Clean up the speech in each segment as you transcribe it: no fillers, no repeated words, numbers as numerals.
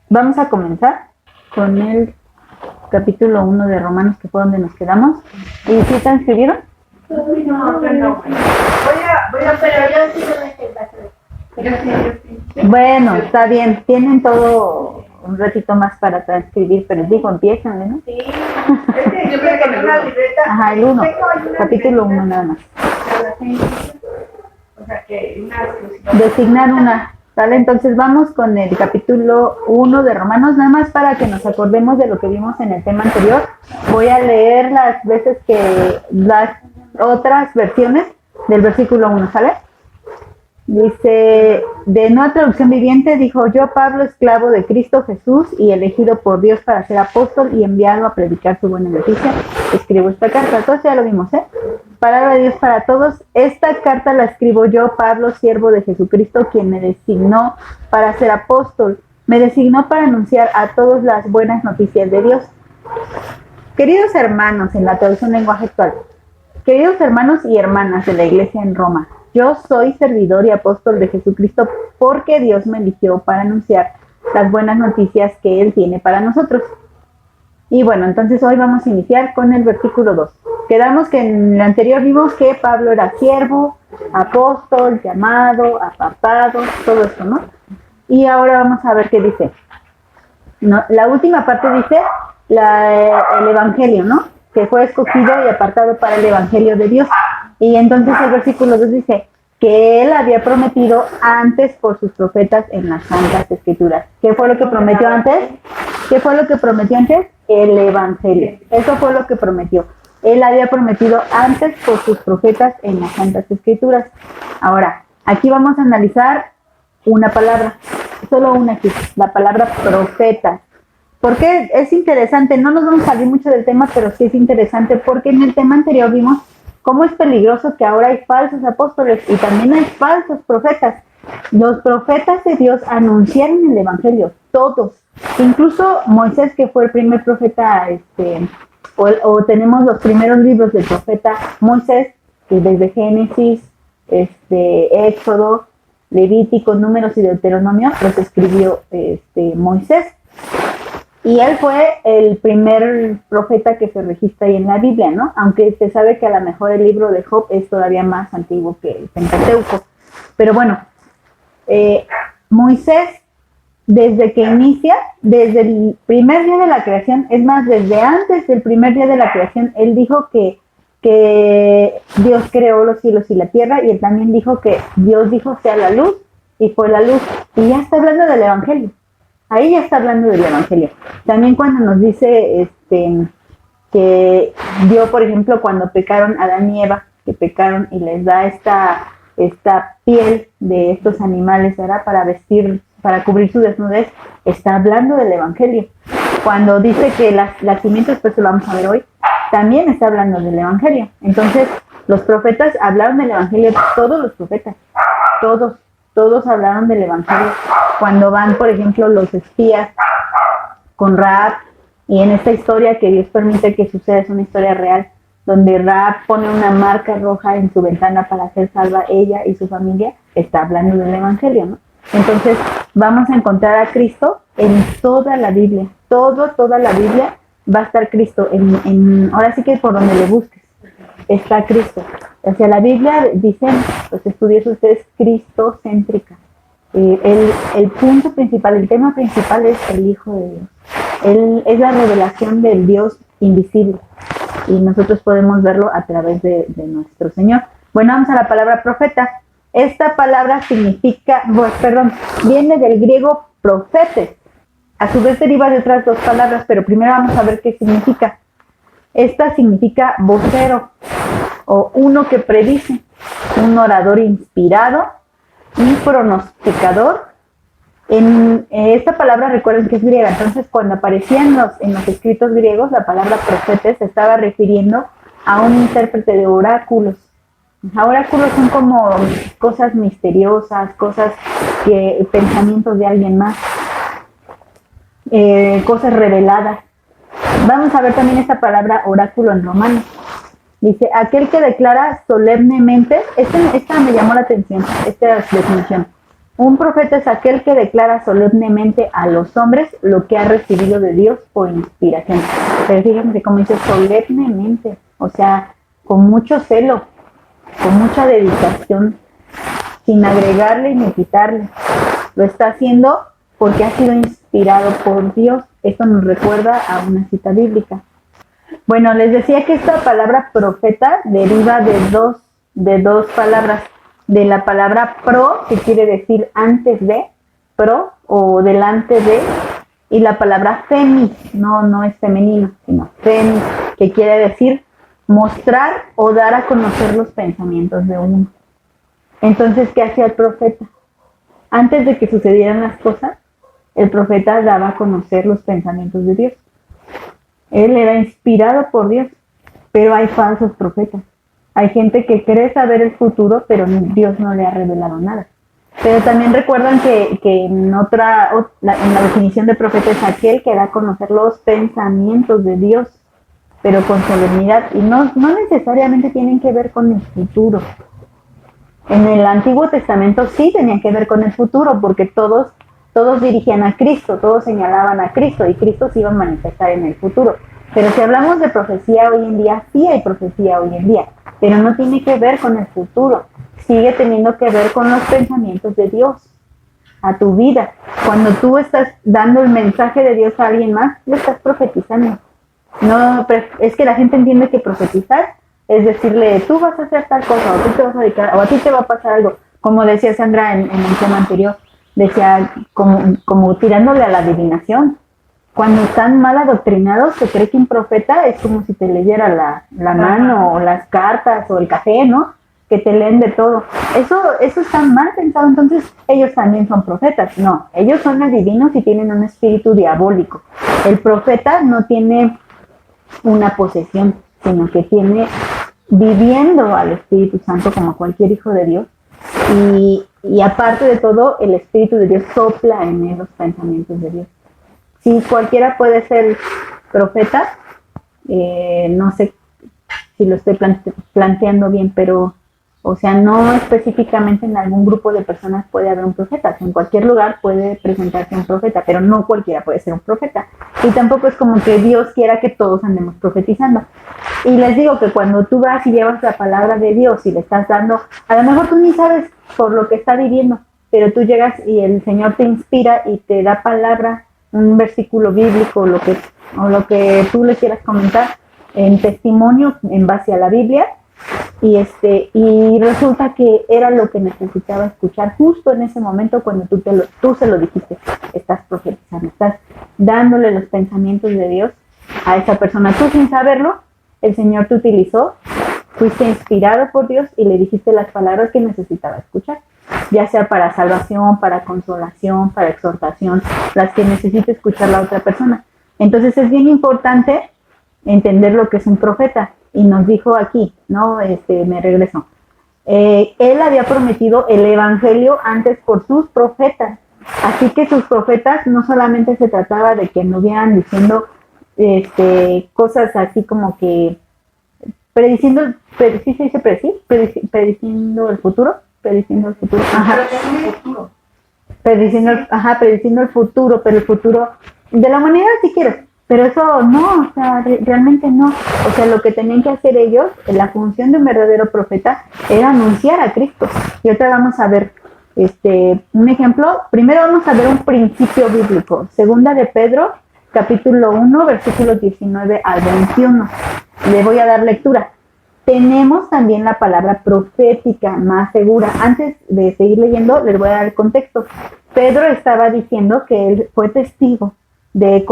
Vamos a comenzar con el capítulo 1 de Romanos, que fue donde nos quedamos. ¿Y si transcribieron? No, voy a, pero yo sí no me estoy pasando. Bueno, está bien. Tienen todo un ratito más para transcribir, pero digo, empiezan, ¿no? Sí. Es que yo creo que en una libreta. Ajá, el 1. Capítulo 1 nada más. O sea que una Designar una. ¿Vale? Entonces vamos con el capítulo 1 de Romanos, nada más para que nos acordemos de lo que vimos en el tema anterior. Voy a leer las veces que las otras versiones del versículo 1, ¿sale? Dice, de Nueva Traducción Viviente, dijo: yo, Pablo, esclavo de Cristo Jesús y elegido por Dios para ser apóstol y enviado a predicar su buena noticia, escribo esta carta. Entonces ya lo vimos, Palabra de Dios para todos. Esta carta la escribo yo, Pablo, siervo de Jesucristo, quien me designó para ser apóstol. Me designó para anunciar a todos las buenas noticias de Dios. Queridos hermanos, en la traducción lenguaje actual, queridos hermanos y hermanas de la iglesia en Roma, yo soy servidor y apóstol de Jesucristo porque Dios me eligió para anunciar las buenas noticias que Él tiene para nosotros. Y bueno, entonces hoy vamos a iniciar con el versículo 2. Quedamos que en el anterior vimos que Pablo era siervo, apóstol, llamado, apartado, todo esto, ¿no? Y ahora vamos a ver qué dice. No, la última parte dice el evangelio, ¿no? Que fue escogido y apartado para el evangelio de Dios. Y entonces el versículo 2 dice que Él había prometido antes por sus profetas en las Santas Escrituras. ¿Qué fue lo que prometió antes? ¿Qué fue lo que prometió antes? El evangelio. Eso fue lo que prometió. Él había prometido antes por sus profetas en las Santas Escrituras. Ahora, aquí vamos a analizar una palabra, solo una aquí, la palabra profeta. Porque es interesante, no nos vamos a salir mucho del tema, pero sí es interesante porque en el tema anterior vimos cómo es peligroso que ahora hay falsos apóstoles y también hay falsos profetas. Los profetas de Dios anunciaron el evangelio, todos. Incluso Moisés, que fue el primer profeta, o tenemos los primeros libros del profeta Moisés, que desde Génesis, Éxodo, Levítico, Números y Deuteronomio, los escribió Moisés. Y él fue el primer profeta que se registra ahí en la Biblia, ¿no? Aunque se sabe que a lo mejor el libro de Job es todavía más antiguo que el Pentateuco. Pero bueno, Moisés, desde que inicia, desde el primer día de la creación, es más, desde antes del primer día de la creación, él dijo que Dios creó los cielos y la tierra, y él también dijo que Dios dijo sea la luz, y fue la luz. Y ya está hablando del evangelio. Ahí ya está hablando del evangelio. También cuando nos dice que dio, por ejemplo, cuando pecaron Adán y Eva, que pecaron y les da esta piel de estos animales, ¿verdad? Para vestir, para cubrir su desnudez, está hablando del evangelio. Cuando dice que las simientes, pues lo vamos a ver hoy, también está hablando del evangelio. Entonces, los profetas hablaron del evangelio, todos los profetas, todos hablaron del evangelio. Cuando van, por ejemplo, los espías con Rahab, y en esta historia que Dios permite que suceda, es una historia real, donde Rahab pone una marca roja en su ventana para ser salva ella y su familia, está hablando del evangelio, ¿no? Entonces, vamos a encontrar a Cristo en toda la Biblia, toda la Biblia va a estar Cristo, ahora sí que por donde le busques, está Cristo. O sea, la Biblia, dicen los estudiosos, es cristocéntrica. El punto principal, el tema principal es el Hijo de Dios. Él es la revelación del Dios invisible y nosotros podemos verlo a través de nuestro Señor. Bueno, vamos a la palabra profeta. Esta palabra viene del griego profetes. A su vez deriva de otras dos palabras, pero primero vamos a ver qué significa. Esta significa vocero o uno que predice, un orador inspirado, un pronosticador. En esta palabra, recuerden que es griega, entonces cuando aparecía en los escritos griegos, la palabra profeta se estaba refiriendo a un intérprete de oráculos. Oráculos son como cosas misteriosas, pensamientos de alguien más, cosas reveladas. Vamos a ver también esta palabra oráculo en romano. Dice, aquel que declara solemnemente, esta me llamó la atención, esta definición. Un profeta es aquel que declara solemnemente a los hombres lo que ha recibido de Dios por inspiración. Pero fíjense cómo dice solemnemente, o sea, con mucho celo, con mucha dedicación, sin agregarle ni quitarle. Lo está haciendo porque ha sido inspirado por Dios. Esto nos recuerda a una cita bíblica. Bueno, les decía que esta palabra profeta deriva de dos palabras. De la palabra pro, que quiere decir antes de, pro o delante de, y la palabra femis, no es femenino, sino femis, que quiere decir mostrar o dar a conocer los pensamientos de uno. Entonces, ¿qué hacía el profeta? Antes de que sucedieran las cosas, el profeta daba a conocer los pensamientos de Dios. Él era inspirado por Dios, pero hay falsos profetas. Hay gente que cree saber el futuro, pero Dios no le ha revelado nada. Pero también recuerdan que en la definición de profeta es aquel que da a conocer los pensamientos de Dios, pero con solemnidad. Y no necesariamente tienen que ver con el futuro. En el Antiguo Testamento sí tenían que ver con el futuro, porque todos dirigían a Cristo, todos señalaban a Cristo, y Cristo se iba a manifestar en el futuro. Pero si hablamos de profecía hoy en día, sí hay profecía hoy en día, pero no tiene que ver con el futuro, sigue teniendo que ver con los pensamientos de Dios a tu vida. Cuando tú estás dando el mensaje de Dios a alguien más, lo estás profetizando. No, es que la gente entiende que profetizar es decirle, tú vas a hacer tal cosa, o tú te vas a dedicar, o a ti te va a pasar algo, como decía Sandra en el tema anterior, decía como tirándole a la adivinación. Cuando están mal adoctrinados, se cree que un profeta es como si te leyera la mano, o las cartas, o el café, ¿no? Que te leen de todo. Eso está mal pensado, entonces ellos también son profetas. No, ellos son adivinos y tienen un espíritu diabólico. El profeta no tiene una posesión, sino que tiene viviendo al Espíritu Santo como cualquier hijo de Dios. Y aparte de todo, el Espíritu de Dios sopla en él los pensamientos de Dios. Sí, cualquiera puede ser profeta, no sé si lo estoy planteando bien, pero, o sea, no específicamente en algún grupo de personas puede haber un profeta. En cualquier lugar puede presentarse un profeta, pero no cualquiera puede ser un profeta. Y tampoco es como que Dios quiera que todos andemos profetizando. Y les digo que cuando tú vas y llevas la palabra de Dios y le estás dando, a lo mejor tú ni sabes por lo que está viviendo, pero tú llegas y el Señor te inspira y te da palabra, un versículo bíblico o lo que tú le quieras comentar en testimonio en base a la Biblia, y resulta que era lo que necesitaba escuchar justo en ese momento cuando tú se lo dijiste. Estás profetizando, estás dándole los pensamientos de Dios a esa persona. Tú sin saberlo, el Señor te utilizó, fuiste inspirado por Dios y le dijiste las palabras que necesitaba escuchar, ya sea para salvación, para consolación, para exhortación, las que necesite escuchar la otra persona. Entonces es bien importante entender lo que es un profeta. Y nos dijo aquí, ¿no? Me regreso. Él había prometido el evangelio antes por sus profetas. Así que sus profetas no solamente se trataba de que anduvieran diciendo cosas así como que prediciendo el futuro. Prediciendo el futuro, pero el futuro de la humanidad si quieres. Pero eso no, o sea, realmente no. O sea, lo que tenían que hacer ellos, la función de un verdadero profeta, era anunciar a Cristo. Y ahorita vamos a ver un ejemplo. Primero vamos a ver un principio bíblico. Segunda de Pedro, capítulo 1, versículos 19 al 21. Le voy a dar lectura. Tenemos también la palabra profética más segura. Antes de seguir leyendo, les voy a dar el contexto. Pedro estaba diciendo que él fue testigo de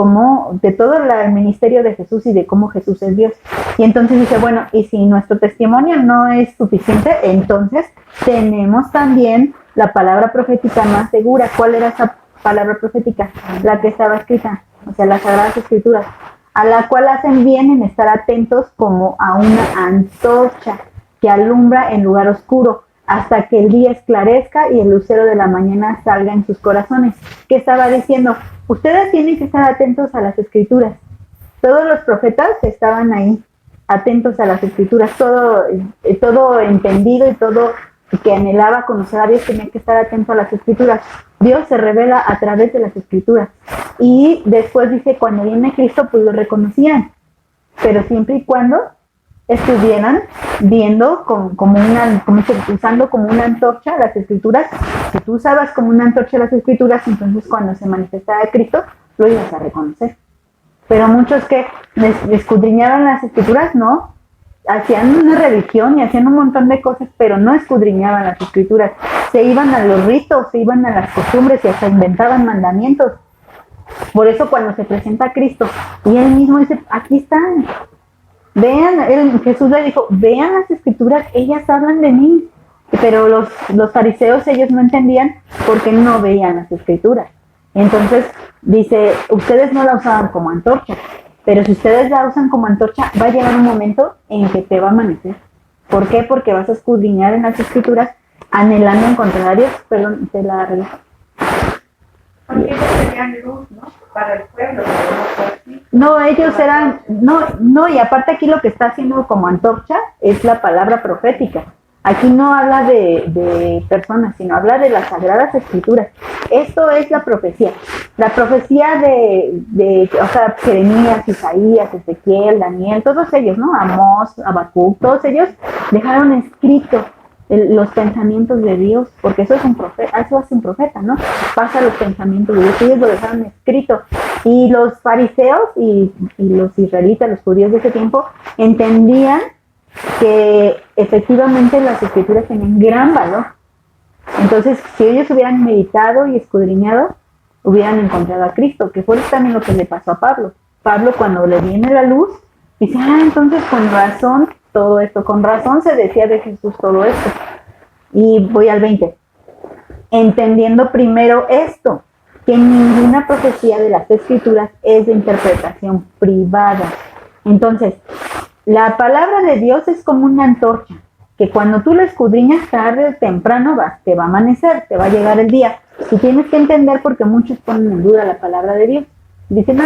todo el ministerio de Jesús y de cómo Jesús es Dios. Y entonces dice, bueno, y si nuestro testimonio no es suficiente, entonces tenemos también la palabra profética más segura. ¿Cuál era esa palabra profética? La que estaba escrita, o sea, las Sagradas Escrituras, a la cual hacen bien en estar atentos como a una antorcha que alumbra en lugar oscuro, hasta que el día esclarezca y el lucero de la mañana salga en sus corazones. ¿Qué estaba diciendo? Ustedes tienen que estar atentos a las Escrituras. Todos los profetas estaban ahí, atentos a las Escrituras, todo entendido y todo que anhelaba conocer a Dios tenía que estar atento a las escrituras. Dios se revela a través de las escrituras. Y después dice, cuando viene Cristo, pues lo reconocían. Pero siempre y cuando estuvieran viendo usando como una antorcha las escrituras. Si tú usabas como una antorcha las escrituras, entonces cuando se manifestaba Cristo, lo ibas a reconocer. Pero muchos que escudriñaban las escrituras, no, hacían una religión y hacían un montón de cosas, pero no escudriñaban las escrituras. Se iban a los ritos, se iban a las costumbres y hasta inventaban mandamientos. Por eso cuando se presenta Cristo y él mismo dice, aquí están, vean, Jesús le dijo, vean las escrituras, ellas hablan de mí. Pero los fariseos, ellos no entendían porque no veían las escrituras. Entonces dice, ustedes no la usaban como antorcha, pero si ustedes la usan como antorcha, va a llegar un momento en que te va a amanecer. ¿Por qué? Porque vas a escudriñar en las escrituras anhelando encontrar a Dios. Perdón, te la reviso. Porque ellos tenían luz, ¿no? Para el pueblo, no, ellos eran, no, y aparte aquí lo que está haciendo como antorcha es la palabra profética. Aquí no habla de personas, sino habla de las sagradas escrituras. Esto es la profecía. La profecía o sea, Jeremías, Isaías, Ezequiel, Daniel, todos ellos, ¿no? Amós, Habacuc, todos ellos dejaron escrito los pensamientos de Dios, porque eso es un profeta, eso hace un profeta, ¿no? Pasa los pensamientos de Dios, ellos lo dejaron escrito. Y los fariseos y los israelitas, los judíos de ese tiempo, entendían que efectivamente las escrituras tenían gran valor. Entonces, si ellos hubieran meditado y escudriñado, hubieran encontrado a Cristo, que fue también lo que le pasó a Pablo. Pablo, cuando le viene la luz, dice, entonces con razón todo esto, con razón se decía de Jesús todo esto. Y voy al 20. Entendiendo primero esto, que ninguna profecía de las escrituras es de interpretación privada. Entonces, la palabra de Dios es como una antorcha, que cuando tú la escudriñas tarde o temprano te va a amanecer, te va a llegar el día. Y tienes que entender porque muchos ponen en duda la palabra de Dios. Dicen,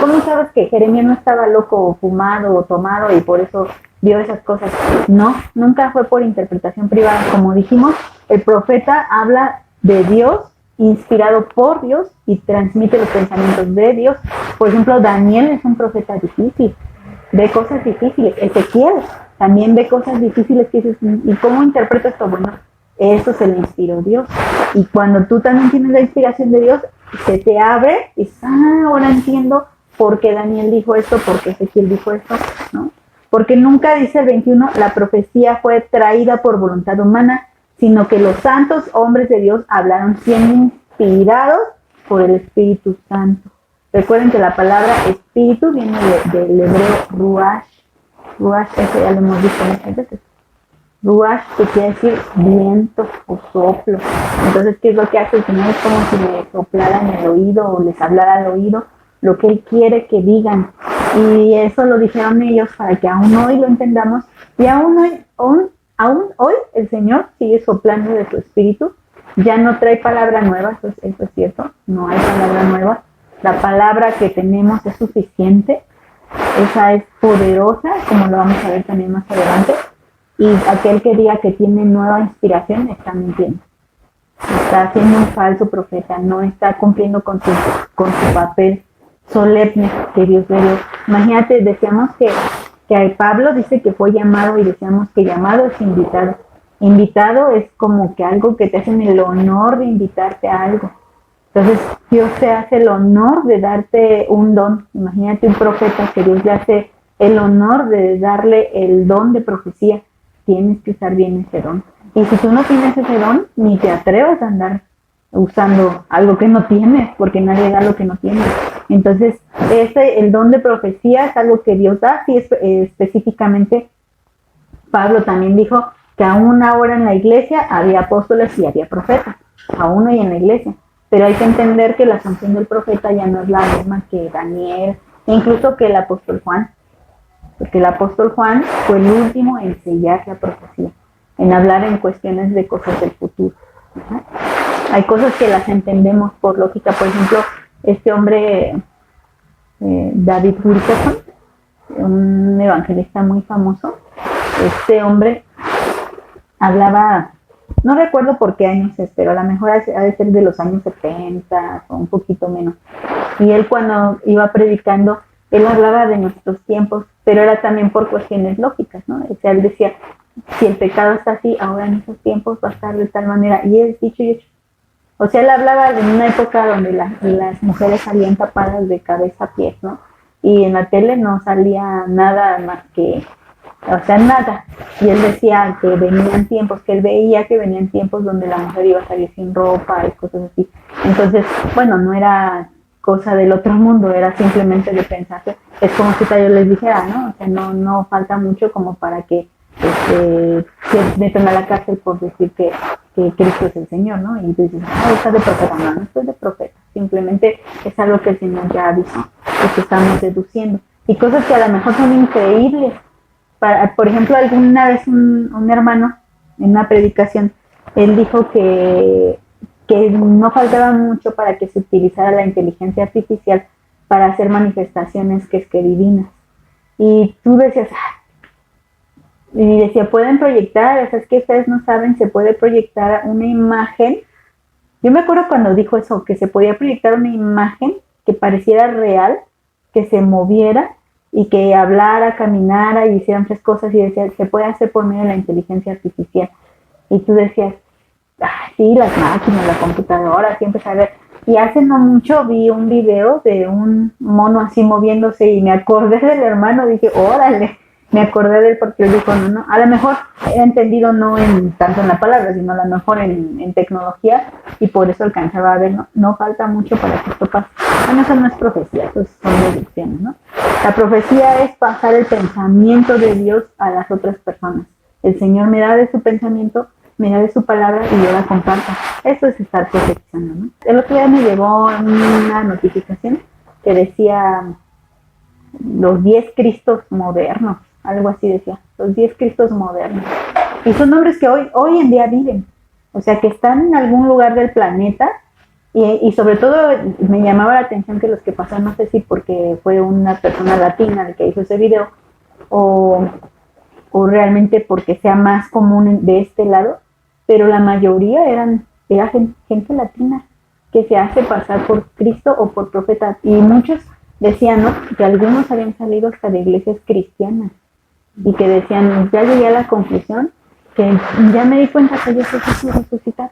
¿cómo sabes que Jeremías no estaba loco o fumado o tomado y por eso vio esas cosas? No, nunca fue por interpretación privada. Como dijimos, el profeta habla de Dios, inspirado por Dios y transmite los pensamientos de Dios. Por ejemplo, Daniel es un profeta difícil, ve cosas difíciles. Ezequiel también ve cosas difíciles que dices, ¿y cómo interpreta esto? Bueno, eso se lo inspiró Dios. Y cuando tú también tienes la inspiración de Dios, se te abre y dices, ahora entiendo por qué Daniel dijo esto, por qué Ezequiel dijo esto, ¿no? Porque nunca dice el 21, la profecía fue traída por voluntad humana, sino que los santos hombres de Dios hablaron siendo inspirados por el Espíritu Santo. Recuerden que la palabra espíritu viene del hebreo ruach. Ruach, eso ya lo hemos visto muchas veces. Ruach, que quiere decir viento o soplo. Entonces, ¿qué es lo que hace el Señor? Es como si le soplara en el oído o les hablara al oído lo que Él quiere que digan. Y eso lo dijeron ellos para que aún hoy lo entendamos. Y aún hoy el Señor sigue soplando de su espíritu. Ya no trae palabra nueva, eso es cierto. No hay palabra nueva. La palabra que tenemos es suficiente. Esa es poderosa, como lo vamos a ver también más adelante. Y aquel que diga que tiene nueva inspiración está mintiendo. Está siendo un falso profeta, no está cumpliendo con su papel solemne que Dios le dio. Imagínate, decíamos que Pablo dice que fue llamado y decíamos que llamado es invitado. Invitado es como que algo que te hacen el honor de invitarte a algo. Entonces Dios te hace el honor de darte un don. Imagínate un profeta que Dios le hace el honor de darle el don de profecía. Tienes que usar bien ese don. Y si tú no tienes ese don, ni te atrevas a andar usando algo que no tienes, porque nadie da lo que no tiene. Entonces, el don de profecía es algo que Dios da. Sí, específicamente, Pablo también dijo que aún ahora en la iglesia había apóstoles y había profetas. Aún hoy en la iglesia. Pero hay que entender que la función del profeta ya no es la misma que Daniel, e incluso que el apóstol Juan. Porque el apóstol Juan fue el último en sellar la profecía, en hablar en cuestiones de cosas del futuro. ¿Verdad? Hay cosas que las entendemos por lógica. Por ejemplo, este hombre, David Wilkerson, un evangelista muy famoso, este hombre hablaba, no recuerdo por qué años es, pero a lo mejor ha de ser de los años 70 o un poquito menos. Y él cuando iba predicando, él hablaba de nuestros tiempos, pero era también por cuestiones lógicas, ¿no? O sea, él decía, si el pecado está así, ahora en esos tiempos va a estar de tal manera, y es dicho y hecho. O sea, él hablaba de una época donde las mujeres salían tapadas de cabeza a pies, ¿no? Y en la tele no salía nada más que, o sea, nada. Y él decía que venían tiempos, que él veía que venían tiempos donde la mujer iba a salir sin ropa y cosas así. Entonces, bueno, no era cosa del otro mundo, era simplemente de pensarse. Es como si yo les dijera, ¿no? O sea, no falta mucho como para que se metan a la cárcel por decir que Cristo es el Señor, ¿no? Y tú dices, estás de profeta. No estoy de profeta, simplemente es algo que el Señor ya avisó y que estamos deduciendo. Y cosas que a lo mejor son increíbles. Por ejemplo, alguna vez un hermano en una predicación, él dijo que no faltaba mucho para que se utilizara la inteligencia artificial para hacer manifestaciones que divinas. Y tú decías, y decía, pueden proyectar, o sea, es que ustedes no saben, se puede proyectar una imagen. Yo me acuerdo cuando dijo eso, que se podía proyectar una imagen que pareciera real, que se moviera y que hablara, caminara y hicieran tres cosas, y decía, se puede hacer por medio de la inteligencia artificial. Y tú decías, sí, las máquinas, la computadora, siempre a ver. Y hace no mucho vi un video de un mono así moviéndose y me acordé del hermano, dije, órale, me acordé de él porque él dijo, no, a lo mejor he entendido no tanto en la palabra, sino a lo mejor en tecnología, y por eso alcanzaba a ver, no falta mucho para que esto pase. Bueno, eso no es profecía, eso son deducciones, ¿no? La profecía es pasar el pensamiento de Dios a las otras personas. El Señor me da de su pensamiento, me da de su palabra y yo la comparto. Eso es estar profetizando, ¿no? El otro día me llegó una notificación que decía los 10 Cristos modernos, algo así decía, los 10 Cristos modernos. Y son nombres que hoy en día viven, o sea, que están en algún lugar del planeta, y sobre todo me llamaba la atención que los que pasaron, no sé si porque fue una persona latina el que hizo ese video, o realmente porque sea más común de este lado, pero la mayoría era gente latina que se hace pasar por Cristo o por profeta, y muchos decían, ¿no?, que algunos habían salido hasta de iglesias cristianas y que decían, ya llegué a la conclusión que ya me di cuenta que yo soy Jesús resucitado.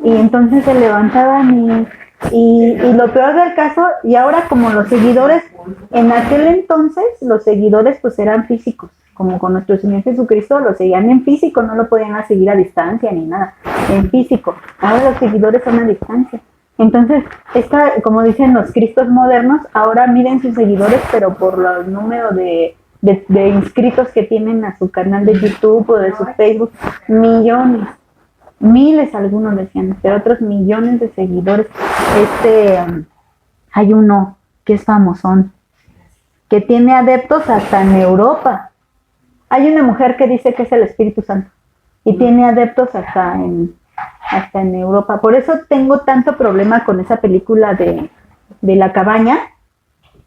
Y entonces se levantaban y lo peor del caso, y ahora como los seguidores, en aquel entonces los seguidores pues eran físicos, como con nuestro Señor Jesucristo lo seguían en físico, no lo podían seguir a distancia ni nada, en físico. Ahora los seguidores son a distancia. Entonces, como dicen los Cristos modernos, ahora miden sus seguidores, pero por los números de inscritos que tienen a su canal de YouTube o de su Facebook, millones, miles algunos decían, pero otros millones de seguidores. Hay uno que es famosón, que tiene adeptos hasta en Europa. Hay una mujer que dice que es el Espíritu Santo y tiene adeptos hasta en Europa. Por eso tengo tanto problema con esa película de La Cabaña,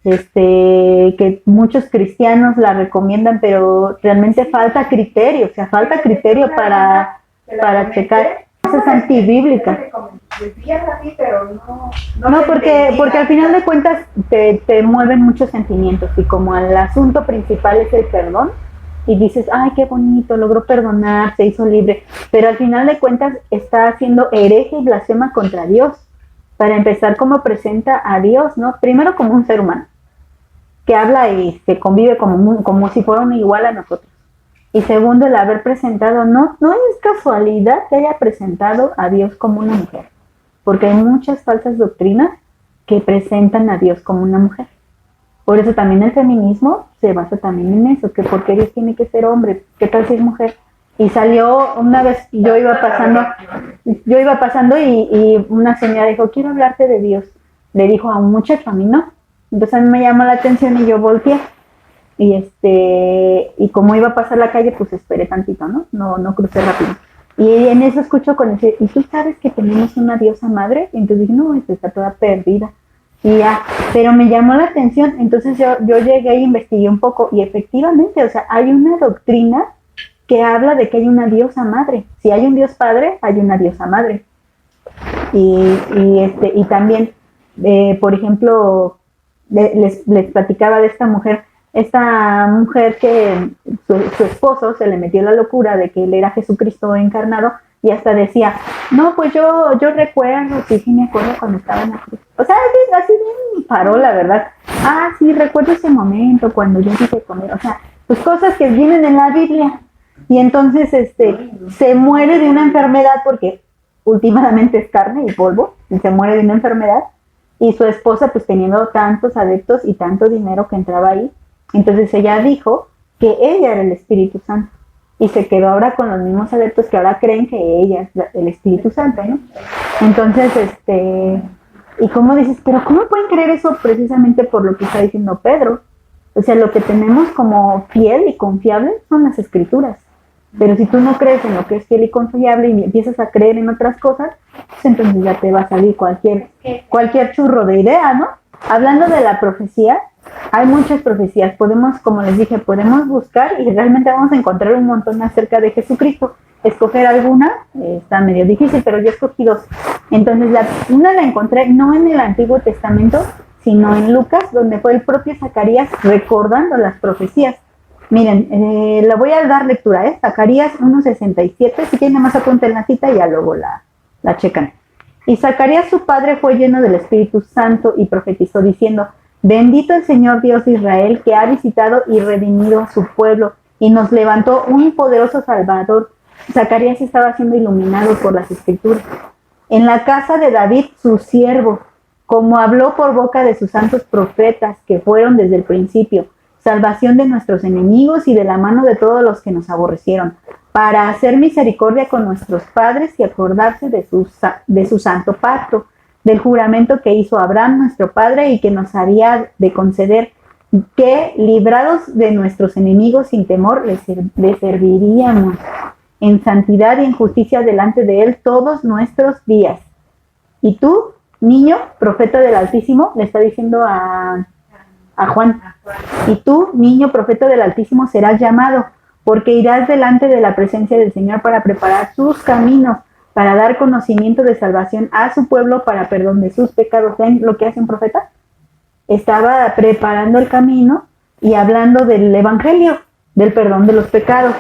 que muchos cristianos la recomiendan, pero realmente falta criterio, o sea, falta criterio para checar. Esa es antibíblica. No, porque al final de cuentas te mueven muchos sentimientos, y como el asunto principal es el perdón, y dices, ay, qué bonito, logró perdonar, se hizo libre, pero al final de cuentas está haciendo hereje y blasfema contra Dios. Para empezar, como presenta a Dios, ¿no? Primero como un ser humano, que habla y se convive como si fuera un igual a nosotros. Y segundo, el haber presentado, no es casualidad que haya presentado a Dios como una mujer, porque hay muchas falsas doctrinas que presentan a Dios como una mujer. Por eso también el feminismo se basa también en eso, que porque Dios tiene que ser hombre, ¿qué tal si es mujer? Y salió una vez, yo iba pasando y una señora dijo, quiero hablarte de Dios. Le dijo a un muchacho, a mí no. Entonces a mí me llamó la atención y yo volteé. Y como iba a pasar la calle, pues esperé tantito, ¿no? No crucé rápido. Y en eso escucho con ese, ¿y tú sabes que tenemos una diosa madre? Y entonces dije, no, esta está toda perdida. Y ya, pero me llamó la atención, entonces yo llegué e investigué un poco, y efectivamente, o sea, hay una doctrina que habla de que hay una diosa madre. Si hay un Dios Padre, hay una diosa madre. Y también, por ejemplo, les platicaba de esta mujer que su esposo se le metió la locura de que él era Jesucristo encarnado, y hasta decía, no, pues yo recuerdo, sí me acuerdo cuando estaba en la cruz. O sea, así bien paró, la verdad. Ah, sí, recuerdo ese momento cuando yo dije comer. O sea, pues cosas que vienen en la Biblia. Y entonces se muere de una enfermedad porque últimamente es carne y polvo, y se muere de una enfermedad. Y su esposa, pues teniendo tantos adeptos y tanto dinero que entraba ahí, entonces ella dijo que ella era el Espíritu Santo. Y se quedó ahora con los mismos adeptos que ahora creen que ella es el Espíritu Santo, ¿no? Entonces, y como dices, pero ¿cómo pueden creer eso? Precisamente por lo que está diciendo Pedro. O sea, lo que tenemos como fiel y confiable son las Escrituras. Pero si tú no crees en lo que es fiel y confiable y empiezas a creer en otras cosas, pues entonces ya te va a salir cualquier churro de idea, ¿no? Hablando de la profecía, hay muchas profecías. Podemos, como les dije, podemos buscar y realmente vamos a encontrar un montón acerca de Jesucristo. Escoger alguna está medio difícil, pero yo escogí dos. Entonces, una la encontré no en el Antiguo Testamento, sino en Lucas, donde fue el propio Zacarías recordando las profecías. Miren, le voy a dar lectura, Zacarías 1:67, si quieren más apunten la cita y ya luego la checan. Y Zacarías su padre fue lleno del Espíritu Santo y profetizó diciendo, bendito el Señor Dios de Israel, que ha visitado y redimido a su pueblo y nos levantó un poderoso Salvador. Zacarías estaba siendo iluminado por las Escrituras. En la casa de David, su siervo, como habló por boca de sus santos profetas, que fueron desde el principio, salvación de nuestros enemigos y de la mano de todos los que nos aborrecieron, para hacer misericordia con nuestros padres y acordarse de su santo pacto, del juramento que hizo Abraham, nuestro padre, y que nos había de conceder, que librados de nuestros enemigos sin temor, les serviríamos en santidad y en justicia delante de él todos nuestros días. Y tú, niño, profeta del Altísimo, le está diciendo a Juan, y tú, niño, profeta del Altísimo, serás llamado, porque irás delante de la presencia del Señor para preparar sus caminos, para dar conocimiento de salvación a su pueblo, para perdón de sus pecados. ¿Ven lo que hace un profeta? Estaba preparando el camino y hablando del evangelio, del perdón de los pecados,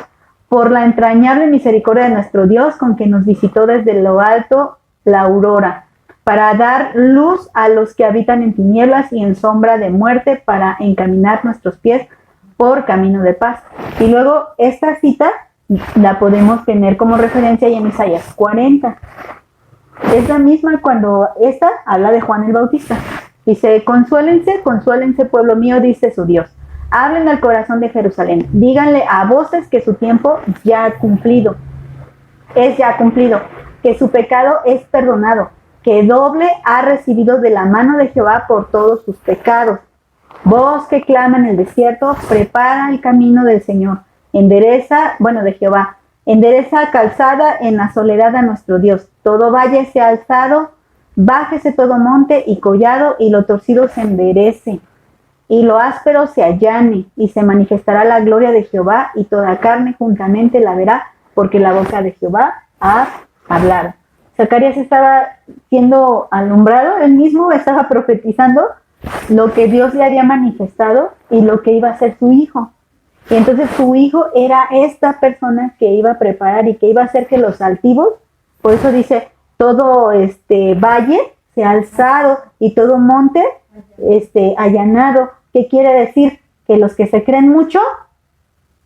por la entrañable misericordia de nuestro Dios, con que nos visitó desde lo alto la aurora, para dar luz a los que habitan en tinieblas y en sombra de muerte, para encaminar nuestros pies por camino de paz. Y luego esta cita la podemos tener como referencia en Isaías 40. Es la misma cuando esta habla de Juan el Bautista. Dice, consuélense, consuélense, pueblo mío, dice su Dios. Hablen al corazón de Jerusalén. Díganle a voces que su tiempo ya ha cumplido. Es ya cumplido. Que su pecado es perdonado. Que doble ha recibido de la mano de Jehová por todos sus pecados. Vos que clama en el desierto, prepara el camino del Señor. Endereza, de Jehová. Endereza calzada en la soledad a nuestro Dios. Todo valle sea alzado, bájese todo monte y collado, y lo torcido se enderece, y lo áspero se allane, y se manifestará la gloria de Jehová, y toda carne juntamente la verá, porque la boca de Jehová ha hablado. Zacarías estaba siendo alumbrado, él mismo estaba profetizando lo que Dios le había manifestado y lo que iba a ser su hijo. Y entonces su hijo era esta persona que iba a preparar y que iba a hacer que los altivos, por eso dice, todo valle se ha alzado y todo monte allanado. ¿Qué quiere decir? Que los que se creen mucho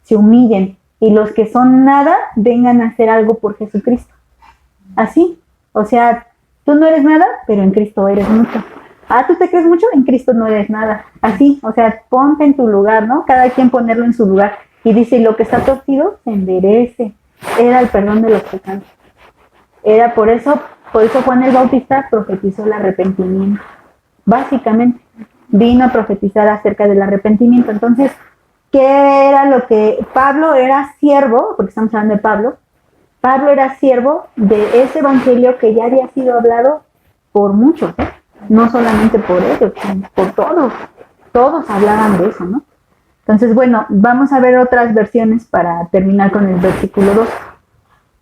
se humillen y los que son nada vengan a hacer algo por Jesucristo. Así, o sea, tú no eres nada, pero en Cristo eres mucho. Ah, ¿tú te crees mucho? En Cristo no eres nada. Así, o sea, ponte en tu lugar, ¿no? Cada quien ponerlo en su lugar. Y dice, lo que está torcido, se enderece. Era el perdón de los pecados. Era por eso Juan el Bautista profetizó el arrepentimiento. Básicamente, vino a profetizar acerca del arrepentimiento. Entonces, ¿qué era lo que Pablo era siervo? Porque estamos hablando de Pablo. Pablo era siervo de ese evangelio que ya había sido hablado por muchos, ¿eh? No solamente por ellos, sino por todos. Todos hablaban de eso, ¿no? Entonces, bueno, vamos a ver otras versiones para terminar con el versículo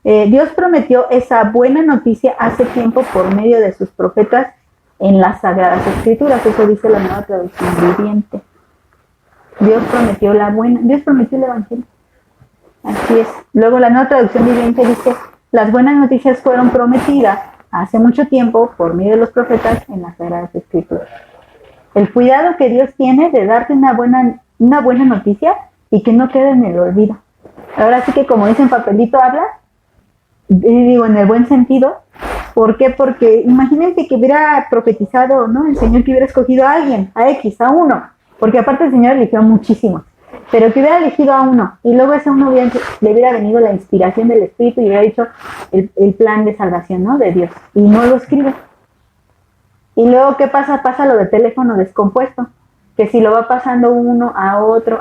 2. Dios prometió esa buena noticia hace tiempo por medio de sus profetas en las Sagradas Escrituras. Eso dice la Nueva Traducción Viviente. Dios prometió el Evangelio. Así es. Luego la Nueva Traducción Viviente dice, las buenas noticias fueron prometidas hace mucho tiempo por medio de los profetas en las Sagradas Escrituras. El cuidado que Dios tiene de darte una buena noticia y que no quede en el olvido. Ahora sí que como dicen, papelito habla, digo en el buen sentido. ¿Por qué? Porque imagínense que hubiera profetizado, ¿no? El Señor que hubiera escogido a alguien, a X, a uno, porque aparte el Señor eligió muchísimos, pero que hubiera elegido a uno y luego a ese uno le hubiera venido la inspiración del Espíritu y hubiera dicho el plan de salvación, ¿no? De Dios, y no lo escribe. Y luego, ¿qué pasa? Pasa lo de teléfono descompuesto, que si lo va pasando uno a otro,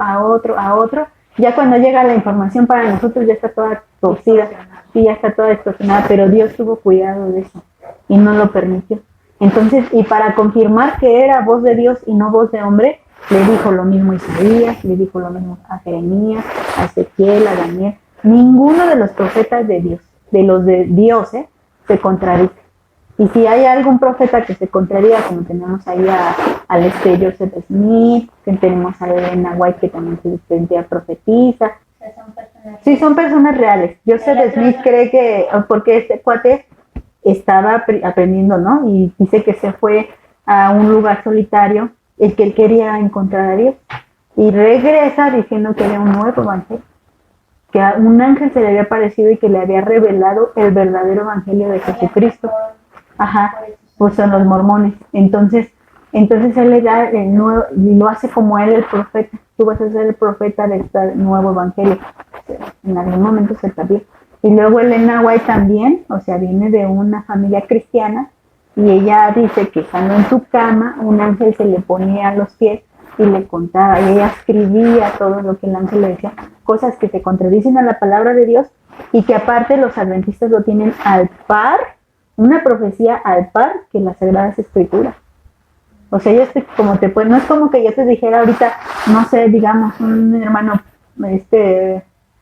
ya cuando llega la información para nosotros ya está toda torcida y ya está toda distorsionada, pero Dios tuvo cuidado de eso y no lo permitió. Entonces, y para confirmar que era voz de Dios y no voz de hombre, le dijo lo mismo a Isaías, le dijo lo mismo a Jeremías, a Ezequiel, a Daniel. Ninguno de los profetas de Dios, de los de Dios, se contradice. Y si hay algún profeta que se contraría, como tenemos ahí al Joseph Smith, que tenemos a Elena White, que también se profetiza. Sí, son personas reales. Joseph Smith cree que, porque este cuate estaba aprendiendo, ¿no? Y dice que se fue a un lugar solitario, el que él quería encontrar a Dios. Y regresa diciendo que era un nuevo evangelio, que a un ángel se le había aparecido y que le había revelado el verdadero evangelio de Jesucristo. Ajá, pues son los mormones. Entonces él le da el nuevo, y lo hace como él el profeta. Tú vas a ser el profeta de este nuevo evangelio. En algún momento se perdió. Y luego Elena White también, o sea, viene de una familia cristiana, y ella dice que estando en su cama, un ángel se le ponía a los pies y le contaba, y ella escribía todo lo que el ángel le decía, cosas que se contradicen a la palabra de Dios, y que aparte los adventistas lo tienen al par, una profecía al par que las Sagradas Escrituras. O sea, yo estoy como no es como que yo te dijera ahorita, no sé, digamos, un hermano,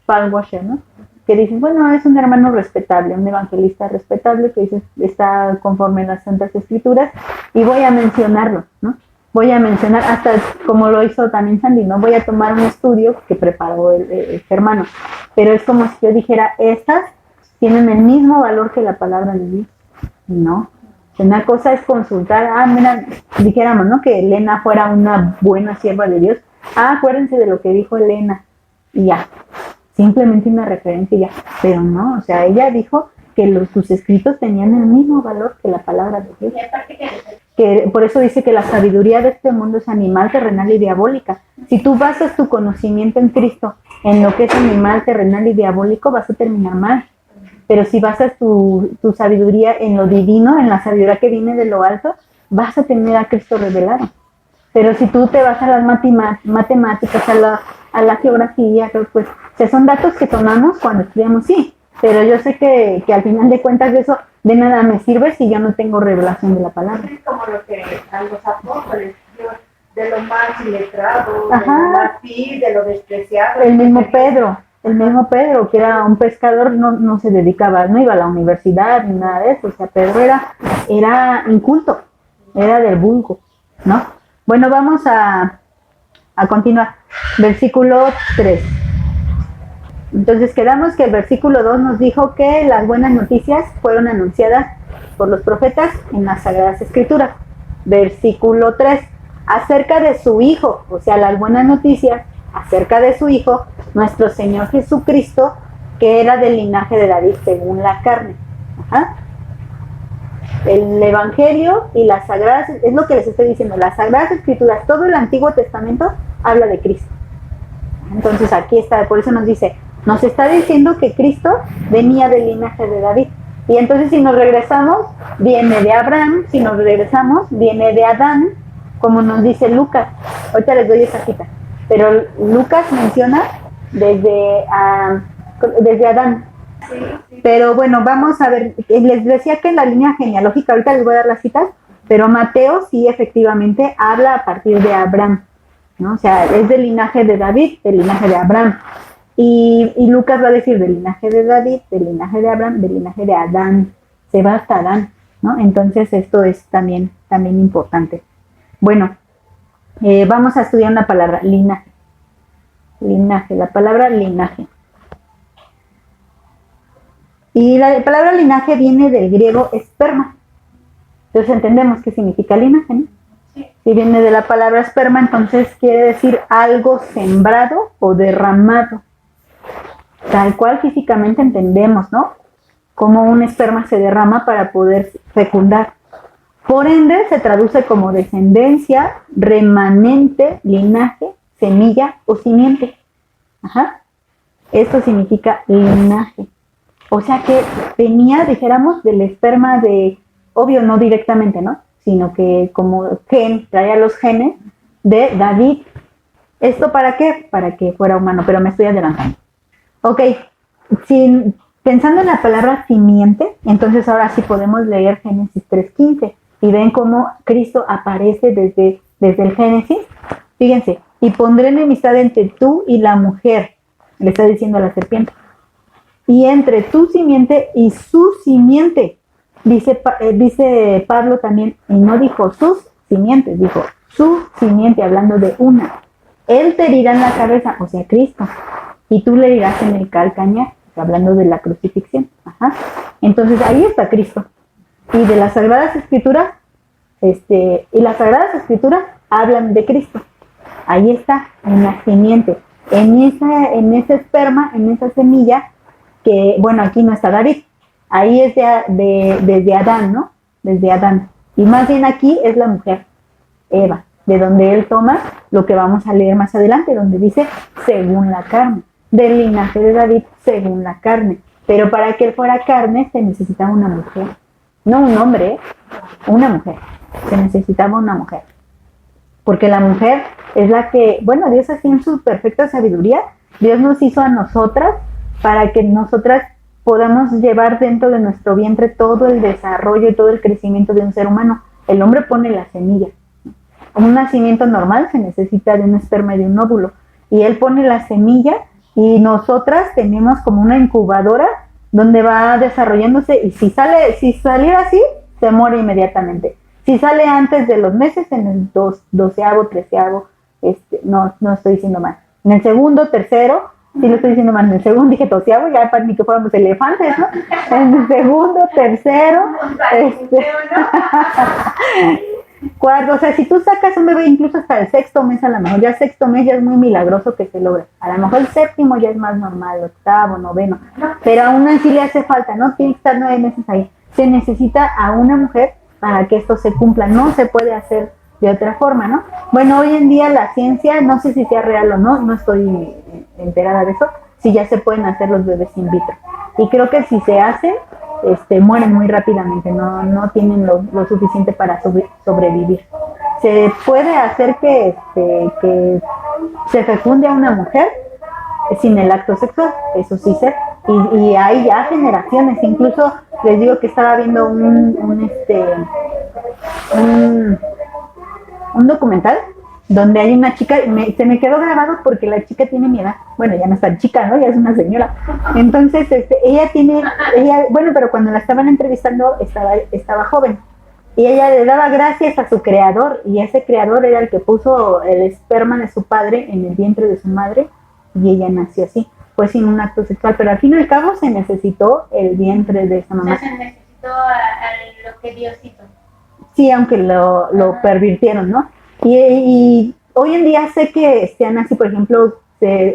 Paul Washer, ¿no? Que dice, bueno, es un hermano respetable, un evangelista respetable que dice, está conforme a las Santas Escrituras, y voy a mencionarlo, ¿no? Voy a mencionar, hasta como lo hizo también Sandy, ¿no? Voy a tomar un estudio que preparó el hermano, pero es como si yo dijera, estas tienen el mismo valor que la palabra de Dios. No, una cosa es consultar, mira, dijéramos, ¿no? Que Elena fuera una buena sierva de Dios. Acuérdense de lo que dijo Elena, y ya, simplemente una referencia y ya, pero no, o sea, ella dijo que sus escritos tenían el mismo valor que la palabra de Dios. Que por eso dice que la sabiduría de este mundo es animal, terrenal y diabólica. Si tú basas tu conocimiento en Cristo, en lo que es animal, terrenal y diabólico, vas a terminar mal. Pero si basas tu sabiduría en lo divino, en la sabiduría que viene de lo alto, vas a tener a Cristo revelado. Pero si tú te vas a las matemáticas, a la geografía, pues, o sea, son datos que tomamos cuando estudiamos, sí, pero yo sé que al final de cuentas de eso de nada me sirve si yo no tengo revelación de la palabra. Es como lo que a los apóstoles, de lo más iletrado, de lo más vil, de lo despreciado. El mismo Pedro, que era un pescador, no se dedicaba, no iba a la universidad ni nada de eso, o sea, Pedro era inculto, era del vulgo, ¿no? Bueno, vamos a continuar. Versículo 3. Entonces quedamos que el versículo 2 nos dijo que las buenas noticias fueron anunciadas por los profetas en las Sagradas Escrituras. Versículo 3. Acerca de su Hijo, o sea, las buenas noticias acerca de su Hijo, nuestro Señor Jesucristo, que era del linaje de David según la carne. Ajá. El Evangelio y las Sagradas, es lo que les estoy diciendo, las Sagradas Escrituras, todo el Antiguo Testamento habla de Cristo. Entonces aquí está, por eso nos está diciendo que Cristo venía del linaje de David. Y entonces si nos regresamos, viene de Abraham, si nos regresamos, viene de Adán, como nos dice Lucas. Ahorita les doy esa cita. Pero Lucas menciona desde Adán. Sí. Pero bueno, vamos a ver, les decía que en la línea genealógica, ahorita les voy a dar las citas, pero Mateo sí efectivamente habla a partir de Abraham. ¿no? O sea, es del linaje de David, del linaje de Abraham. Y Lucas va a decir del linaje de David, del linaje de Abraham, del linaje de Adán. Se va hasta Adán, ¿no? Entonces esto es también importante. Bueno, vamos a estudiar una palabra, linaje. Linaje, la palabra linaje. Y la palabra linaje viene del griego esperma. Entonces entendemos qué significa linaje, ¿no? Si viene de la palabra esperma, entonces quiere decir algo sembrado o derramado. Tal cual físicamente entendemos, ¿no? Cómo un esperma se derrama para poder fecundar. Por ende, se traduce como descendencia, remanente, linaje, semilla o simiente. Ajá. Esto significa linaje. O sea que venía, dijéramos, del esperma de, obvio, no directamente, ¿no? Sino que como gen, traía los genes de David. ¿Esto para qué? Para que fuera humano, pero me estoy adelantando. Ok, pensando en la palabra simiente, entonces ahora sí podemos leer Génesis 3:15 y ven cómo Cristo aparece desde el Génesis. Fíjense, y pondré enemistad entre tú y la mujer, le está diciendo a la serpiente, y entre tu simiente y su simiente. Dice Pablo también, y no dijo sus simientes, dijo su simiente, hablando de una. Él te herirá en la cabeza, o sea, Cristo, y tú le herirás en el calcañar, hablando de la crucifixión. Ajá. Entonces ahí está Cristo. Y de las Sagradas Escrituras, y las Sagradas Escrituras hablan de Cristo. Ahí está, en la simiente, en ese esperma, en esa semilla, que, bueno, aquí no está David, ahí es desde Adán, ¿no? Desde Adán. Y más bien aquí es la mujer, Eva, de donde él toma lo que vamos a leer más adelante, donde dice, según la carne, del linaje de David, según la carne. Pero para que él fuera carne, se necesitaba una mujer. No un hombre, una mujer. Se necesitaba una mujer. Porque la mujer es la que, bueno, Dios así en su perfecta sabiduría, Dios nos hizo a nosotras para que nosotras podamos llevar dentro de nuestro vientre todo el desarrollo y todo el crecimiento de un ser humano. El hombre pone la semilla. Un nacimiento normal se necesita de un esperma y de un óvulo. Y él pone la semilla y nosotras tenemos como una incubadora donde va desarrollándose, y si saliera así, se muere inmediatamente. Si sale antes de los meses, en el 12º, 13º, no estoy diciendo mal. En el segundo, tercero, sí lo estoy diciendo mal, en el segundo dije 12º, ya para ni que fuéramos elefantes, ¿no? En el segundo, tercero, cuarto, o sea, si tú sacas un bebé incluso hasta el 6º mes, a lo mejor ya el 6º mes ya es muy milagroso que se logre. A lo mejor el 7º ya es más normal, 8º, 9º, pero aún así le hace falta, ¿no? Tiene que estar 9 meses ahí. Se necesita a una mujer para que esto se cumpla, no se puede hacer de otra forma, ¿no? Bueno, hoy en día la ciencia, no sé si sea real o no estoy enterada de eso, si ya se pueden hacer los bebés in vitro. Y creo que si se hacen, mueren muy rápidamente, no tienen lo suficiente para sobrevivir. Se puede hacer que se fecunde a una mujer sin el acto sexual, eso sí sé, y hay ya generaciones, incluso les digo que estaba viendo un documental donde hay una chica, se me quedó grabado porque la chica tiene mi edad, bueno, ya no es tan chica, ¿no? Ya es una señora. Entonces, bueno, pero cuando la estaban entrevistando estaba joven, y ella le daba gracias a su creador, y ese creador era el que puso el esperma de su padre en el vientre de su madre, y ella nació así, pues sin un acto sexual, pero al fin y al cabo se necesitó el vientre de esa mamá. O sea, se necesitó a lo que Dios hizo. Sí, aunque lo pervirtieron, ¿no? Y hoy en día sé que sean así, por ejemplo,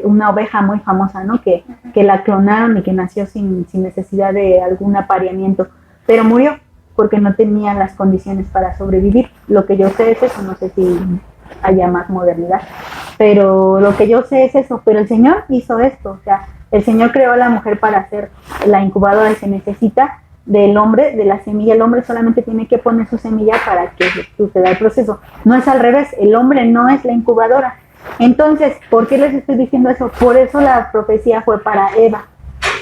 una oveja muy famosa, ¿no? Que la clonaron y que nació sin necesidad de algún apareamiento, pero murió porque no tenía las condiciones para sobrevivir. Lo que yo sé es eso, no sé si haya más modernidad, pero lo que yo sé es eso. Pero el Señor hizo esto, o sea, el Señor creó a la mujer para hacer la incubadora y se necesita del hombre, de la semilla. El hombre solamente tiene que poner su semilla para que suceda el proceso. No es al revés, el hombre no es la incubadora. Entonces, ¿por qué les estoy diciendo eso? Por eso la profecía fue para Eva,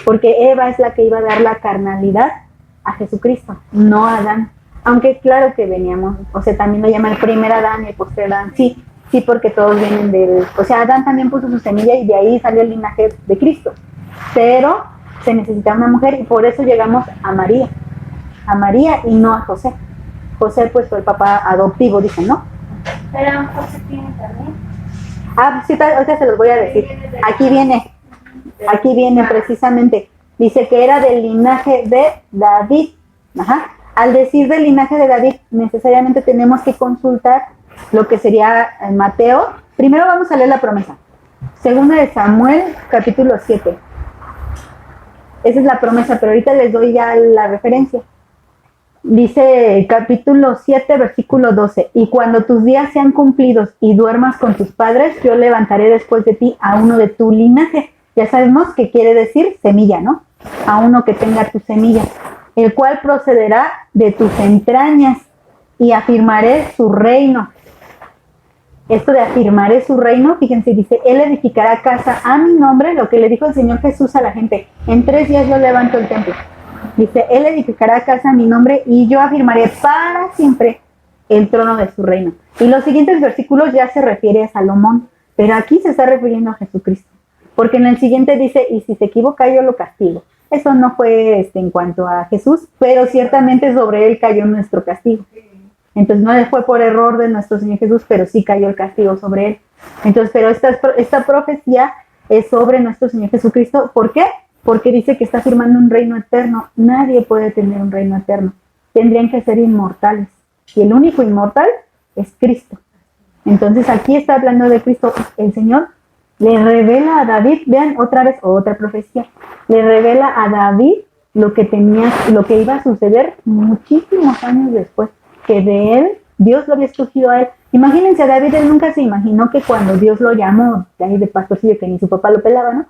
porque Eva es la que iba a dar la carnalidad a Jesucristo, no a Adán. Aunque claro que veníamos, o sea, también lo llama el primer Adán y el posterior Adán, sí, Sí, porque todos vienen del... O sea, Adán también puso su semilla y de ahí salió el linaje de Cristo. Pero se necesita una mujer y por eso llegamos a María. A María y no a José. José pues fue el papá adoptivo, dicen, ¿no? Pero José tiene también. Ah, sí, ahorita se los voy a decir. Aquí viene precisamente. Dice que era del linaje de David. Ajá. Al decir del linaje de David, necesariamente tenemos que consultar lo que sería Mateo. Primero vamos a leer la promesa. Segunda de Samuel, capítulo 7. Esa es la promesa, pero ahorita les doy ya la referencia. Dice capítulo 7, versículo 12. Y cuando tus días sean cumplidos y duermas con tus padres, yo levantaré después de ti a uno de tu linaje. Ya sabemos que quiere decir semilla, ¿no? A uno que tenga tu semilla, el cual procederá de tus entrañas y afirmaré su reino. Esto de afirmaré su reino, fíjense, dice, él edificará casa a mi nombre, lo que le dijo el Señor Jesús a la gente. En 3 días yo levanto el templo. Dice, él edificará casa a mi nombre y yo afirmaré para siempre el trono de su reino. Y los siguientes versículos ya se refiere a Salomón, pero aquí se está refiriendo a Jesucristo. Porque en el siguiente dice, y si se equivoca yo lo castigo. Eso no fue en cuanto a Jesús, pero ciertamente sobre él cayó nuestro castigo. Entonces no fue por error de nuestro Señor Jesús, pero sí cayó el castigo sobre él. Entonces, pero esta profecía es sobre nuestro Señor Jesucristo. ¿Por qué? Porque dice que está firmando un reino eterno. Nadie puede tener un reino eterno. Tendrían que ser inmortales. Y el único inmortal es Cristo. Entonces aquí está hablando de Cristo. El Señor le revela a David, vean otra vez, otra profecía, le revela a David lo que iba a suceder muchísimos años después, que de él, Dios lo había escogido a él. Imagínense, a David, él nunca se imaginó que cuando Dios lo llamó, de ahí de pastorcillo, que ni su papá lo pelaba, ¿no?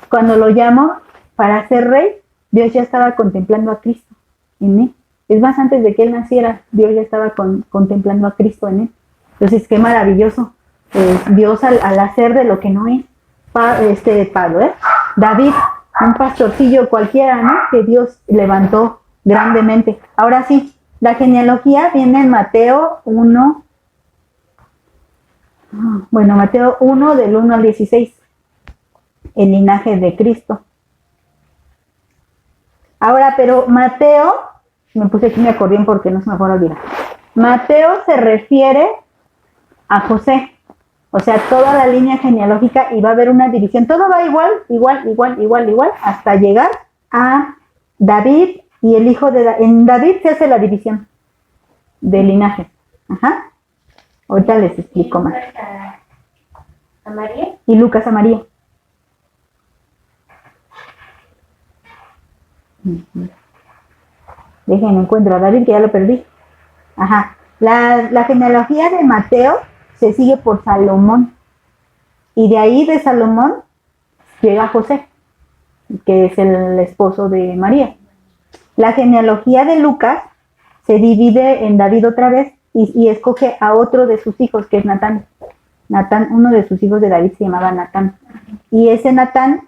Cuando lo llamó para ser rey, Dios ya estaba contemplando a Cristo en él. Es más, antes de que él naciera, Dios ya estaba contemplando a Cristo en él. Entonces, qué maravilloso. Dios al hacer de lo que no es Pablo, David, un pastorcillo cualquiera, ¿no? Que Dios levantó grandemente. Ahora sí, la genealogía viene en Mateo 1, Mateo 1 del 1 al 16, el linaje de Cristo. Ahora, pero Mateo, me puse aquí mi acordeón porque no se me puede olvidar. Mateo se refiere a José. O sea, toda la línea genealógica y va a haber una división. Todo va igual, hasta llegar a David y el hijo de David. En David se hace la división de linaje. Ajá. Ahorita les explico más. ¿A María? Y Lucas a María. Dejen, encuentro a David, que ya lo perdí. Ajá. La genealogía de Mateo se sigue por Salomón. Y de ahí de Salomón llega José, que es el esposo de María. La genealogía de Lucas se divide en David otra vez y escoge a otro de sus hijos, que es Natán. Natán, uno de sus hijos de David se llamaba Natán. Y ese Natán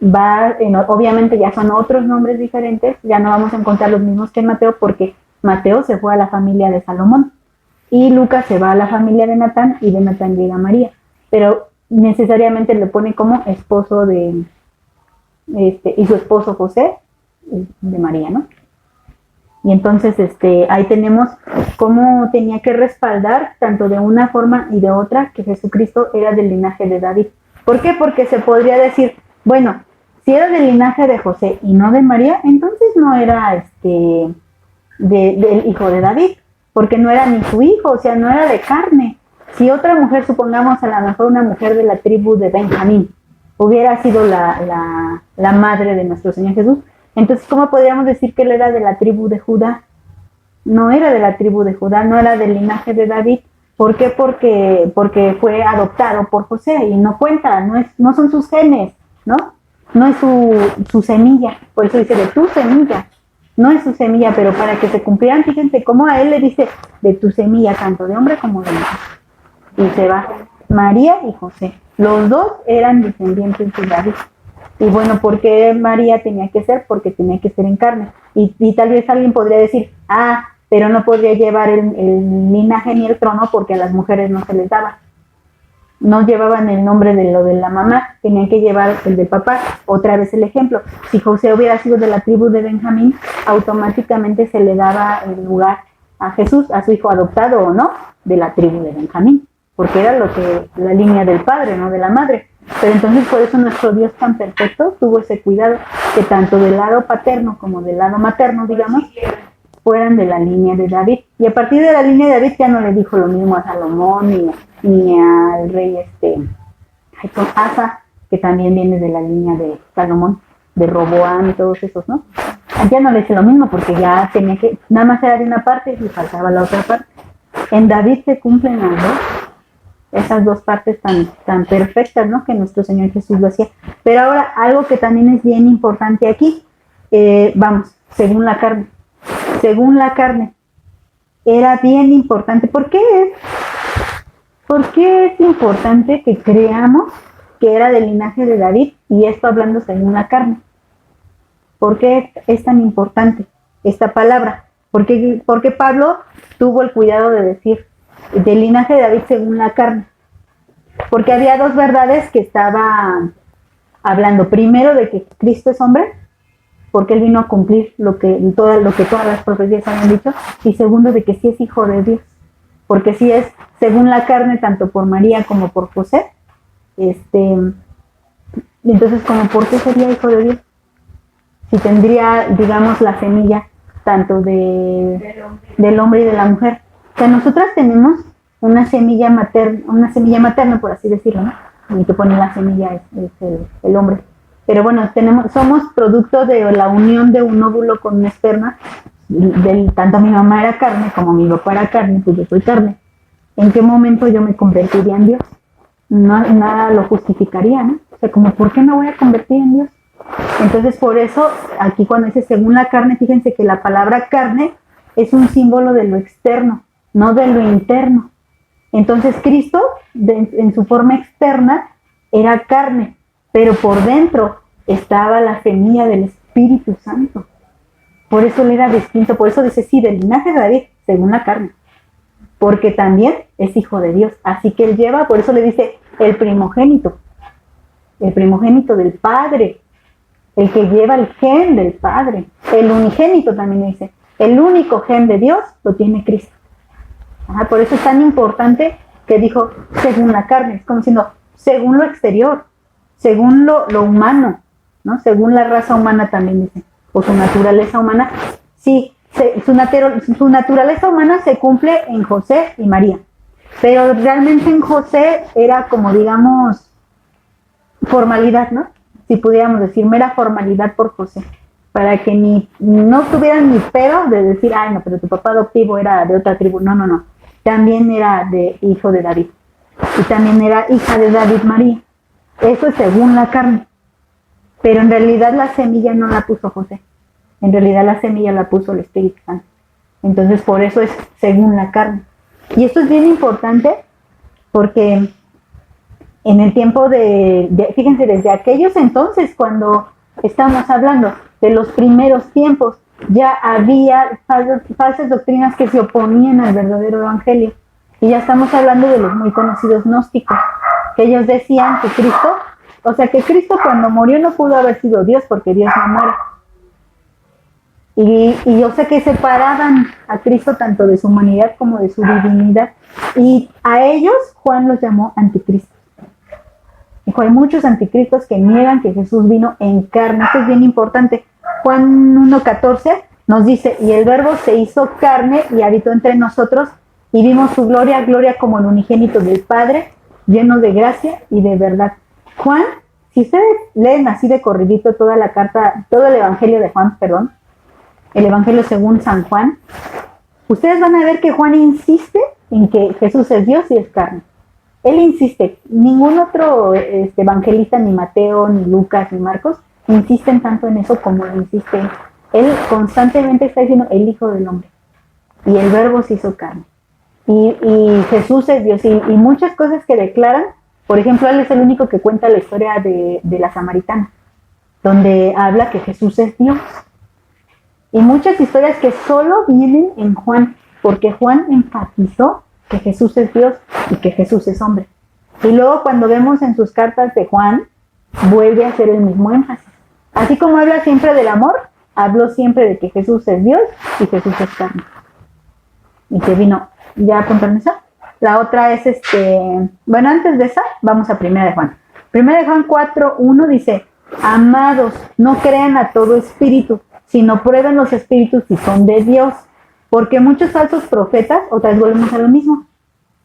obviamente ya son otros nombres diferentes, ya no vamos a encontrar los mismos que en Mateo, porque Mateo se fue a la familia de Salomón. Y Lucas se va a la familia de Natán y de Natán llega María. Pero necesariamente le pone como esposo y su esposo José de María, ¿no? Y entonces ahí tenemos cómo tenía que respaldar tanto de una forma y de otra que Jesucristo era del linaje de David. ¿Por qué? Porque se podría decir, bueno, si era del linaje de José y no de María, entonces no era del hijo de David, porque no era ni su hijo, o sea, no era de carne. Si otra mujer, supongamos a lo mejor una mujer de la tribu de Benjamín, hubiera sido la madre de nuestro Señor Jesús, entonces, ¿cómo podríamos decir que él era de la tribu de Judá? No era de la tribu de Judá, no era del linaje de David. ¿Por qué? Porque fue adoptado por José y no cuenta, no son sus genes, ¿no? No es su semilla, por eso dice de tu semilla. No es su semilla, pero para que se cumplieran, fíjense cómo a él le dice de tu semilla, tanto de hombre como de mujer. Y se va María y José. Los dos eran descendientes de David. Y bueno, ¿por qué María tenía que ser? Porque tenía que ser en carne. Y tal vez alguien podría decir, pero no podría llevar el linaje ni el trono porque a las mujeres no se les daba. no llevaban el nombre de lo de la mamá, tenían que llevar el del papá. Otra vez el ejemplo, si José hubiera sido de la tribu de Benjamín, automáticamente se le daba el lugar a Jesús, a su hijo adoptado o no, de la tribu de Benjamín, porque era la línea del padre, no de la madre. Pero entonces por eso nuestro Dios tan perfecto tuvo ese cuidado, que tanto del lado paterno como del lado materno, digamos, fueran de la línea de David. Y a partir de la línea de David ya no le dijo lo mismo a Salomón ni al rey Asa, que también viene de la línea de Salomón, de Roboam y todos esos, ¿no? Ya no le dice lo mismo porque ya tenía que, nada más era de una parte y faltaba la otra parte. En David se cumplen las dos, esas dos partes tan perfectas, ¿no? Que nuestro Señor Jesús lo hacía. Pero ahora, algo que también es bien importante aquí, vamos, según la carne. Según la carne, era bien importante. ¿Por qué es importante que creamos que era del linaje de David? Y esto hablando según la carne. ¿Por qué es tan importante esta palabra? Porque Pablo tuvo el cuidado de decir del linaje de David según la carne. Porque había dos verdades que estaba hablando. Primero, de que Cristo es hombre, porque él vino a cumplir lo que todas las profecías habían dicho. Y segundo, de que sí es hijo de Dios, porque sí es según la carne, tanto por María como por José. Entonces, ¿como por qué sería hijo de Dios? Si tendría, digamos, la semilla tanto del hombre y de la mujer. O sea, nosotras tenemos una semilla materna, por así decirlo, ¿no? Y que pone la semilla es el hombre. Pero bueno, somos producto de la unión de un óvulo con un esperma. Tanto mi mamá era carne como mi papá era carne, pues yo soy carne. ¿En qué momento yo me convertiría en Dios? No, nada lo justificaría, ¿no? O sea, como, ¿por qué me voy a convertir en Dios? Entonces, por eso, aquí cuando dice según la carne, fíjense que la palabra carne es un símbolo de lo externo, no de lo interno. Entonces, Cristo, en su forma externa, era carne, pero por dentro estaba la semilla del Espíritu Santo. Por eso él era distinto, por eso dice, sí, del linaje de David, según la carne, porque también es hijo de Dios. Así que él lleva, por eso le dice, el primogénito del Padre, el que lleva el gen del Padre, el unigénito también dice, el único gen de Dios lo tiene Cristo. Por eso es tan importante que dijo, según la carne, es como diciendo, según lo exterior, según lo humano, ¿no? Según la raza humana también dice, o su naturaleza humana. Sí, su naturaleza humana se cumple en José y María, pero realmente en José era como, digamos, formalidad, ¿no? Si pudiéramos decir, mera formalidad por José, para que no tuvieran ni pedo de decir, ay, no, pero tu papá adoptivo era de otra tribu. No. También era hijo de David. Y también era hija de David María. Eso es según la carne. Pero en realidad la semilla no la puso José. En realidad la semilla la puso el Espíritu Santo. Entonces por eso es según la carne. Y esto es bien importante porque en el tiempo fíjense, desde aquellos entonces, cuando estamos hablando de los primeros tiempos, ya había falsas doctrinas que se oponían al verdadero evangelio. Y ya estamos hablando de los muy conocidos gnósticos, que ellos decían que Cristo cuando murió no pudo haber sido Dios, porque Dios no muere. Y yo sé que separaban a Cristo tanto de su humanidad como de su divinidad. Y a ellos Juan los llamó anticristos. Dijo, hay muchos anticristos que niegan que Jesús vino en carne. Esto es bien importante. Juan 1:14 nos dice, y el verbo se hizo carne y habitó entre nosotros, y vimos su gloria como el unigénito del Padre, lleno de gracia y de verdad. Juan, si ustedes leen así de corridito toda la carta, todo el evangelio de Juan, el evangelio según San Juan, ustedes van a ver que Juan insiste en que Jesús es Dios y es carne. Él insiste, ningún otro evangelista, ni Mateo, ni Lucas, ni Marcos, insisten tanto en eso como él insiste. Él constantemente está diciendo el Hijo del Hombre. Y el Verbo se hizo carne. Y Jesús es Dios. Y muchas cosas que declaran, por ejemplo, él es el único que cuenta la historia de la samaritana, donde habla que Jesús es Dios. Y muchas historias que solo vienen en Juan, porque Juan enfatizó que Jesús es Dios y que Jesús es hombre. Y luego cuando vemos en sus cartas de Juan, vuelve a hacer el mismo énfasis. Así como habla siempre del amor, habló siempre de que Jesús es Dios y Jesús es carne. Y que vino, ¿ya apuntaron esa? La otra es bueno, antes de esa, vamos a 1 de Juan. 1 de Juan 4:1 dice, amados, no crean a todo espíritu, sino prueben los espíritus si son de Dios. Porque muchos falsos profetas, otra vez volvemos a lo mismo,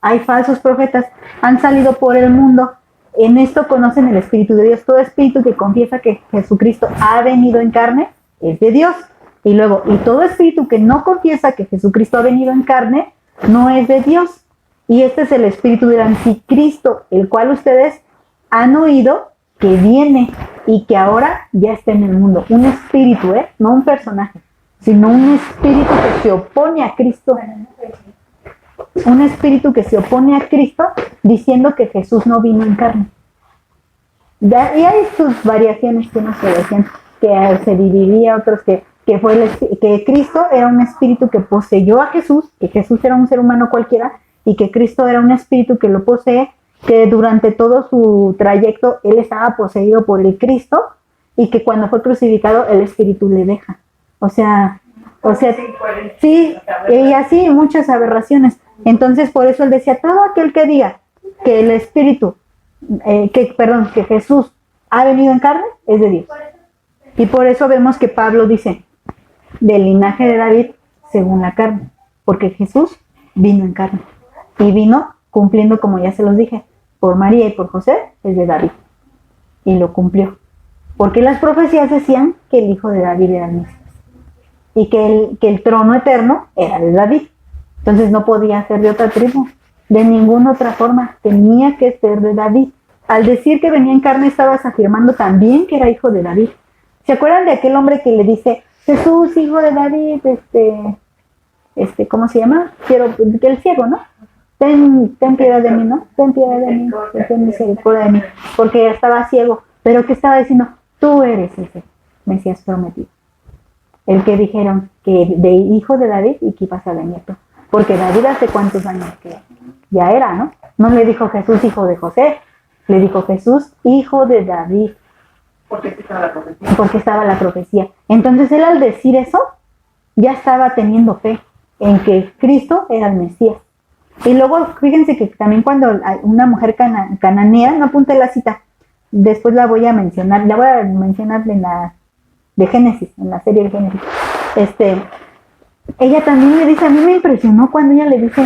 hay falsos profetas, han salido por el mundo. En esto conocen el Espíritu de Dios. Todo espíritu que confiesa que Jesucristo ha venido en carne es de Dios. Y luego, y todo espíritu que no confiesa que Jesucristo ha venido en carne no es de Dios. Y este es el espíritu del anticristo, el cual ustedes han oído que viene y que ahora ya está en el mundo. Un espíritu, no un personaje, sino un espíritu que se opone a Cristo. Un espíritu que se opone a Cristo diciendo que Jesús no vino en carne. Y hay sus variaciones, que unos se decían que se dividía, otros que Cristo era un espíritu que poseyó a Jesús, que Jesús era un ser humano cualquiera, y que Cristo era un espíritu que lo posee, que durante todo su trayecto él estaba poseído por el Cristo, y que cuando fue crucificado el espíritu le deja. O sea, sí, y así muchas aberraciones. Entonces por eso él decía, todo aquel que diga que el espíritu, que Jesús ha venido en carne, es de Dios. Y por eso vemos que Pablo dice, del linaje de David según la carne, porque Jesús vino en carne. Y vino cumpliendo, como ya se los dije, por María y por José, es de David. Y lo cumplió. Porque las profecías decían que el hijo de David era el Mesías. Y que el trono eterno era de David. Entonces no podía ser de otra tribu. De ninguna otra forma. Tenía que ser de David. Al decir que venía en carne, estabas afirmando también que era hijo de David. ¿Se acuerdan de aquel hombre que le dice, Jesús, hijo de David, ¿cómo se llama? El ciego, ¿no? Ten piedad de mí, ¿no? Ten piedad de mí, ten misericordia de mí. Porque ya estaba ciego. Pero ¿qué estaba diciendo? Tú eres ese Mesías prometido. El que dijeron que de hijo de David y que ibas a venir tú. Porque David hace cuántos años que ya era, ¿no? No le dijo Jesús hijo de José, le dijo Jesús hijo de David. Porque estaba la profecía. Porque estaba la profecía. Entonces él al decir eso, ya estaba teniendo fe en que Cristo era el Mesías. Y luego fíjense que también cuando una mujer cananea, no apunté la cita, después la voy a mencionar en la de Génesis, en la serie de Génesis. Ella también le dice, a mí me impresionó cuando ella le dice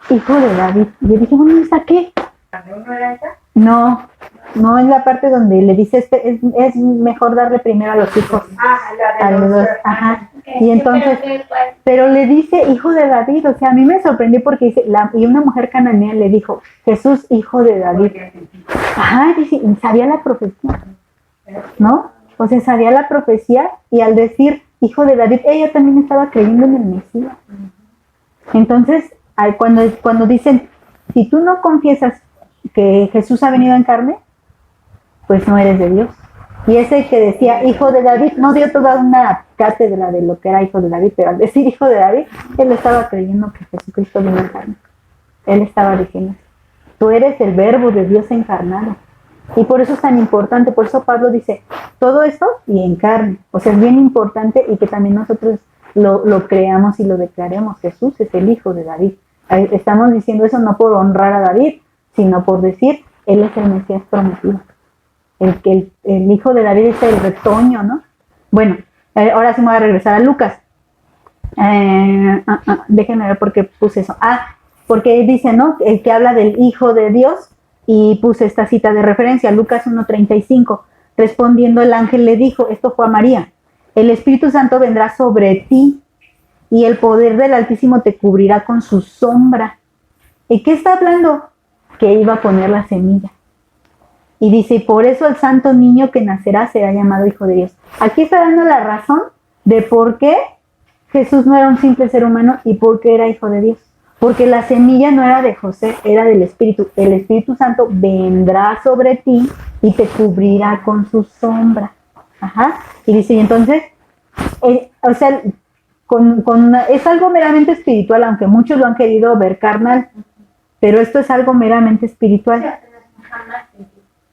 hijo de David. Y yo dije, bueno, ¿esa qué? ¿No era esa? No es la parte donde le dice, es mejor darle primero a los hijos. La de los ajá. Y entonces, pero le dice hijo de David, o sea, a mí me sorprendió porque dice, y una mujer cananea le dijo, Jesús, hijo de David. Ajá, dice, y sabía la profecía, ¿no? O sea, sabía la profecía y al decir hijo de David, ella también estaba creyendo en el Mesías. Entonces, cuando dicen, si tú no confiesas que Jesús ha venido en carne, pues no eres de Dios. Y ese que decía hijo de David no dio toda una cátedra de lo que era hijo de David, pero al decir hijo de David, él estaba creyendo que Jesucristo vino en carne. Él estaba diciendo, tú eres el verbo de Dios encarnado. Y por eso es tan importante, por eso Pablo dice, todo esto y en carne. O sea, es bien importante y que también nosotros lo creamos y lo declaremos. Jesús es el hijo de David. Estamos diciendo eso no por honrar a David, sino por decir, él es el Mesías prometido. El hijo de David es el retoño, ¿no? Bueno, ahora sí me voy a regresar a Lucas. Déjenme ver por qué puse eso. Porque dice, ¿no? El que habla del hijo de Dios, y puse esta cita de referencia, Lucas 1:35. Respondiendo el ángel le dijo, esto fue a María, el Espíritu Santo vendrá sobre ti y el poder del Altísimo te cubrirá con su sombra. ¿Y qué está hablando? Que iba a poner la semilla. Y dice, por eso el santo niño que nacerá será llamado Hijo de Dios. Aquí está dando la razón de por qué Jesús no era un simple ser humano y por qué era Hijo de Dios. Porque la semilla no era de José, era del Espíritu. El Espíritu Santo vendrá sobre ti y te cubrirá con su sombra. Ajá. Y dice, y entonces, o sea, es algo meramente espiritual, aunque muchos lo han querido ver carnal. Pero esto es algo meramente espiritual.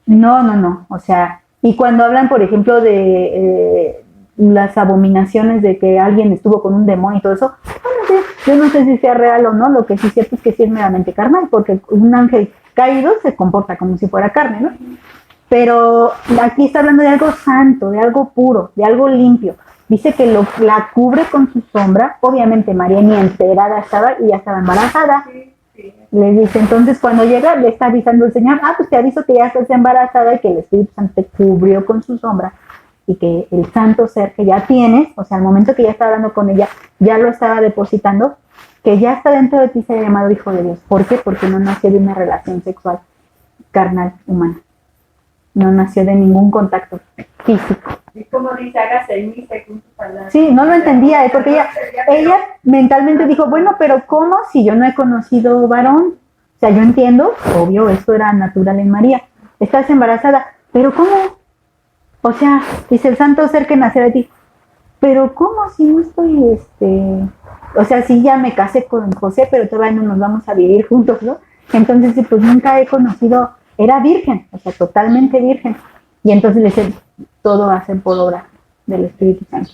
No. O sea, y cuando hablan, por ejemplo, de las abominaciones de que alguien estuvo con un demonio y todo eso, bueno, sí, yo no sé si sea real o no, lo que sí es cierto es que sí es meramente carnal, porque un ángel caído se comporta como si fuera carne, ¿no? Pero aquí está hablando de algo santo, de algo puro, de algo limpio. Dice que la cubre con su sombra. Obviamente María ni enterada estaba y ya estaba embarazada. Le dice, entonces cuando llega le está avisando el Señor, pues te aviso que ya estás embarazada y que el Espíritu Santo te cubrió con su sombra y que el santo ser que ya tienes, o sea, al momento que ya estaba hablando con ella, ya lo estaba depositando, que ya está dentro de ti, será llamado Hijo de Dios. ¿Por qué? Porque no nació de una relación sexual carnal humana. No nació de ningún contacto físico. Y como dice, hágase en mí según tu palabra. Sí, no lo entendía, porque ella mentalmente dijo, bueno, pero ¿cómo si yo no he conocido varón? O sea, yo entiendo, obvio, esto era natural en María. Estás embarazada, pero ¿cómo? O sea, dice el santo ser que nacerá de ti. Pero ¿cómo si no estoy, o sea, sí ya me casé con José, pero todavía no nos vamos a vivir juntos, ¿no? Entonces, pues nunca he conocido, era virgen, o sea, totalmente virgen. Y entonces le dice, todo va a ser por obra del Espíritu Santo.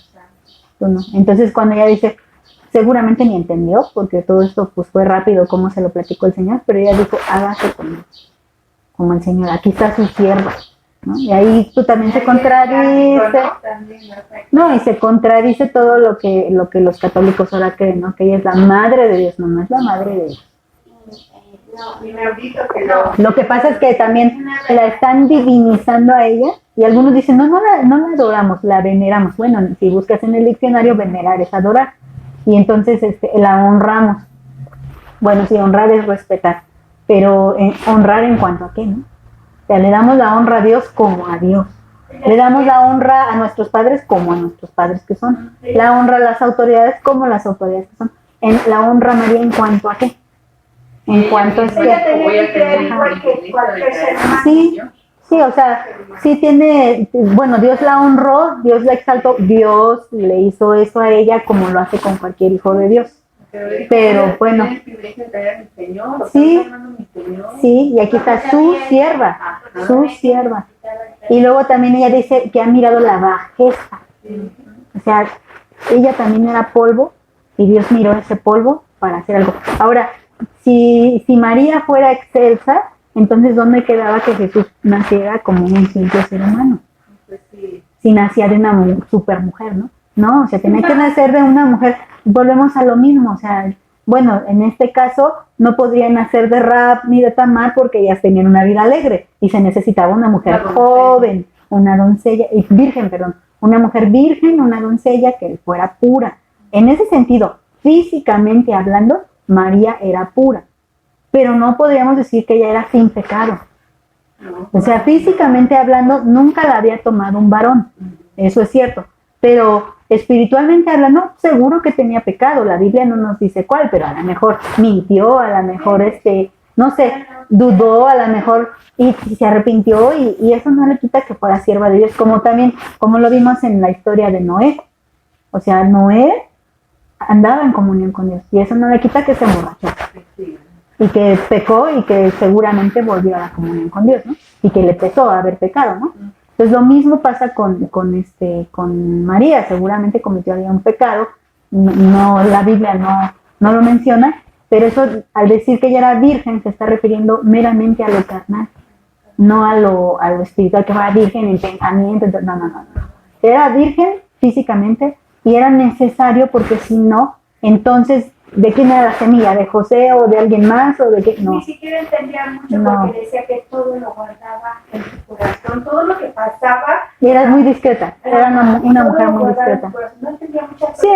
No. Entonces cuando ella dice, seguramente ni entendió, porque todo esto pues fue rápido como se lo platicó el Señor, pero ella dijo, hágase como el Señor, aquí está su sierva, ¿no? Y ahí tú también se contradice, no, y se contradice todo lo que los católicos ahora creen, ¿no? Que ella es la madre de Dios, no es la madre de Dios. Lo que pasa es que también la están divinizando a ella y algunos dicen, no la adoramos, la veneramos. Bueno, si buscas en el diccionario, venerar es adorar. Y entonces la honramos. Bueno, sí, honrar es respetar, pero honrar en cuanto a qué, ¿no? O sea, le damos la honra a Dios como a Dios. Le damos la honra a nuestros padres como a nuestros padres que son. La honra a las autoridades como las autoridades que son. La honra a María en cuanto a qué. En cuanto es sí, o sea, sí tiene, bueno, Dios la honró, Dios la exaltó, Dios le hizo eso a ella como lo hace con cualquier hijo de Dios. Pero bueno, sí, y aquí está su sierva. Y luego también ella dice que ha mirado la bajeza. O sea, ella también era polvo y Dios miró ese polvo para hacer algo. Ahora, si María fuera excelsa, entonces ¿dónde quedaba que Jesús naciera como un simple ser humano? Si nacía de una super mujer, ¿no? No, o sea, tenía que nacer de una mujer. Volvemos a lo mismo, o sea, bueno, en este caso no podría nacer de Rahab ni de Tamar porque ellas tenían una vida alegre y se necesitaba una mujer joven, una doncella, una mujer virgen, una doncella que fuera pura. En ese sentido, físicamente hablando, María era pura, pero no podríamos decir que ella era sin pecado. O sea, físicamente hablando, nunca la había tomado un varón, eso es cierto, pero espiritualmente hablando, seguro que tenía pecado. La Biblia no nos dice cuál, pero a lo mejor mintió, a lo mejor no sé, dudó, a lo mejor y se arrepintió y eso no le quita que fuera sierva de Dios, como lo vimos en la historia de Noé. O sea, Noé andaba en comunión con Dios y eso no le quita que se emborrachó y que pecó y que seguramente volvió a la comunión con Dios, ¿no? Y que le pesó haber pecado, ¿no? Entonces lo mismo pasa con María, seguramente cometió un pecado, no la Biblia no lo menciona, pero eso al decir que ella era virgen se está refiriendo meramente a lo carnal, no a lo espiritual, que fuera virgen en pensamiento, no. Era virgen físicamente y era necesario porque si no, entonces, ¿de quién era la semilla? ¿De José o de alguien más? ¿O de qué? No. Ni siquiera entendía mucho porque decía que todo lo guardaba en su corazón, todo lo que pasaba. Y era muy discreta, era una mujer muy discreta. No entendía muchas cosas. Sí,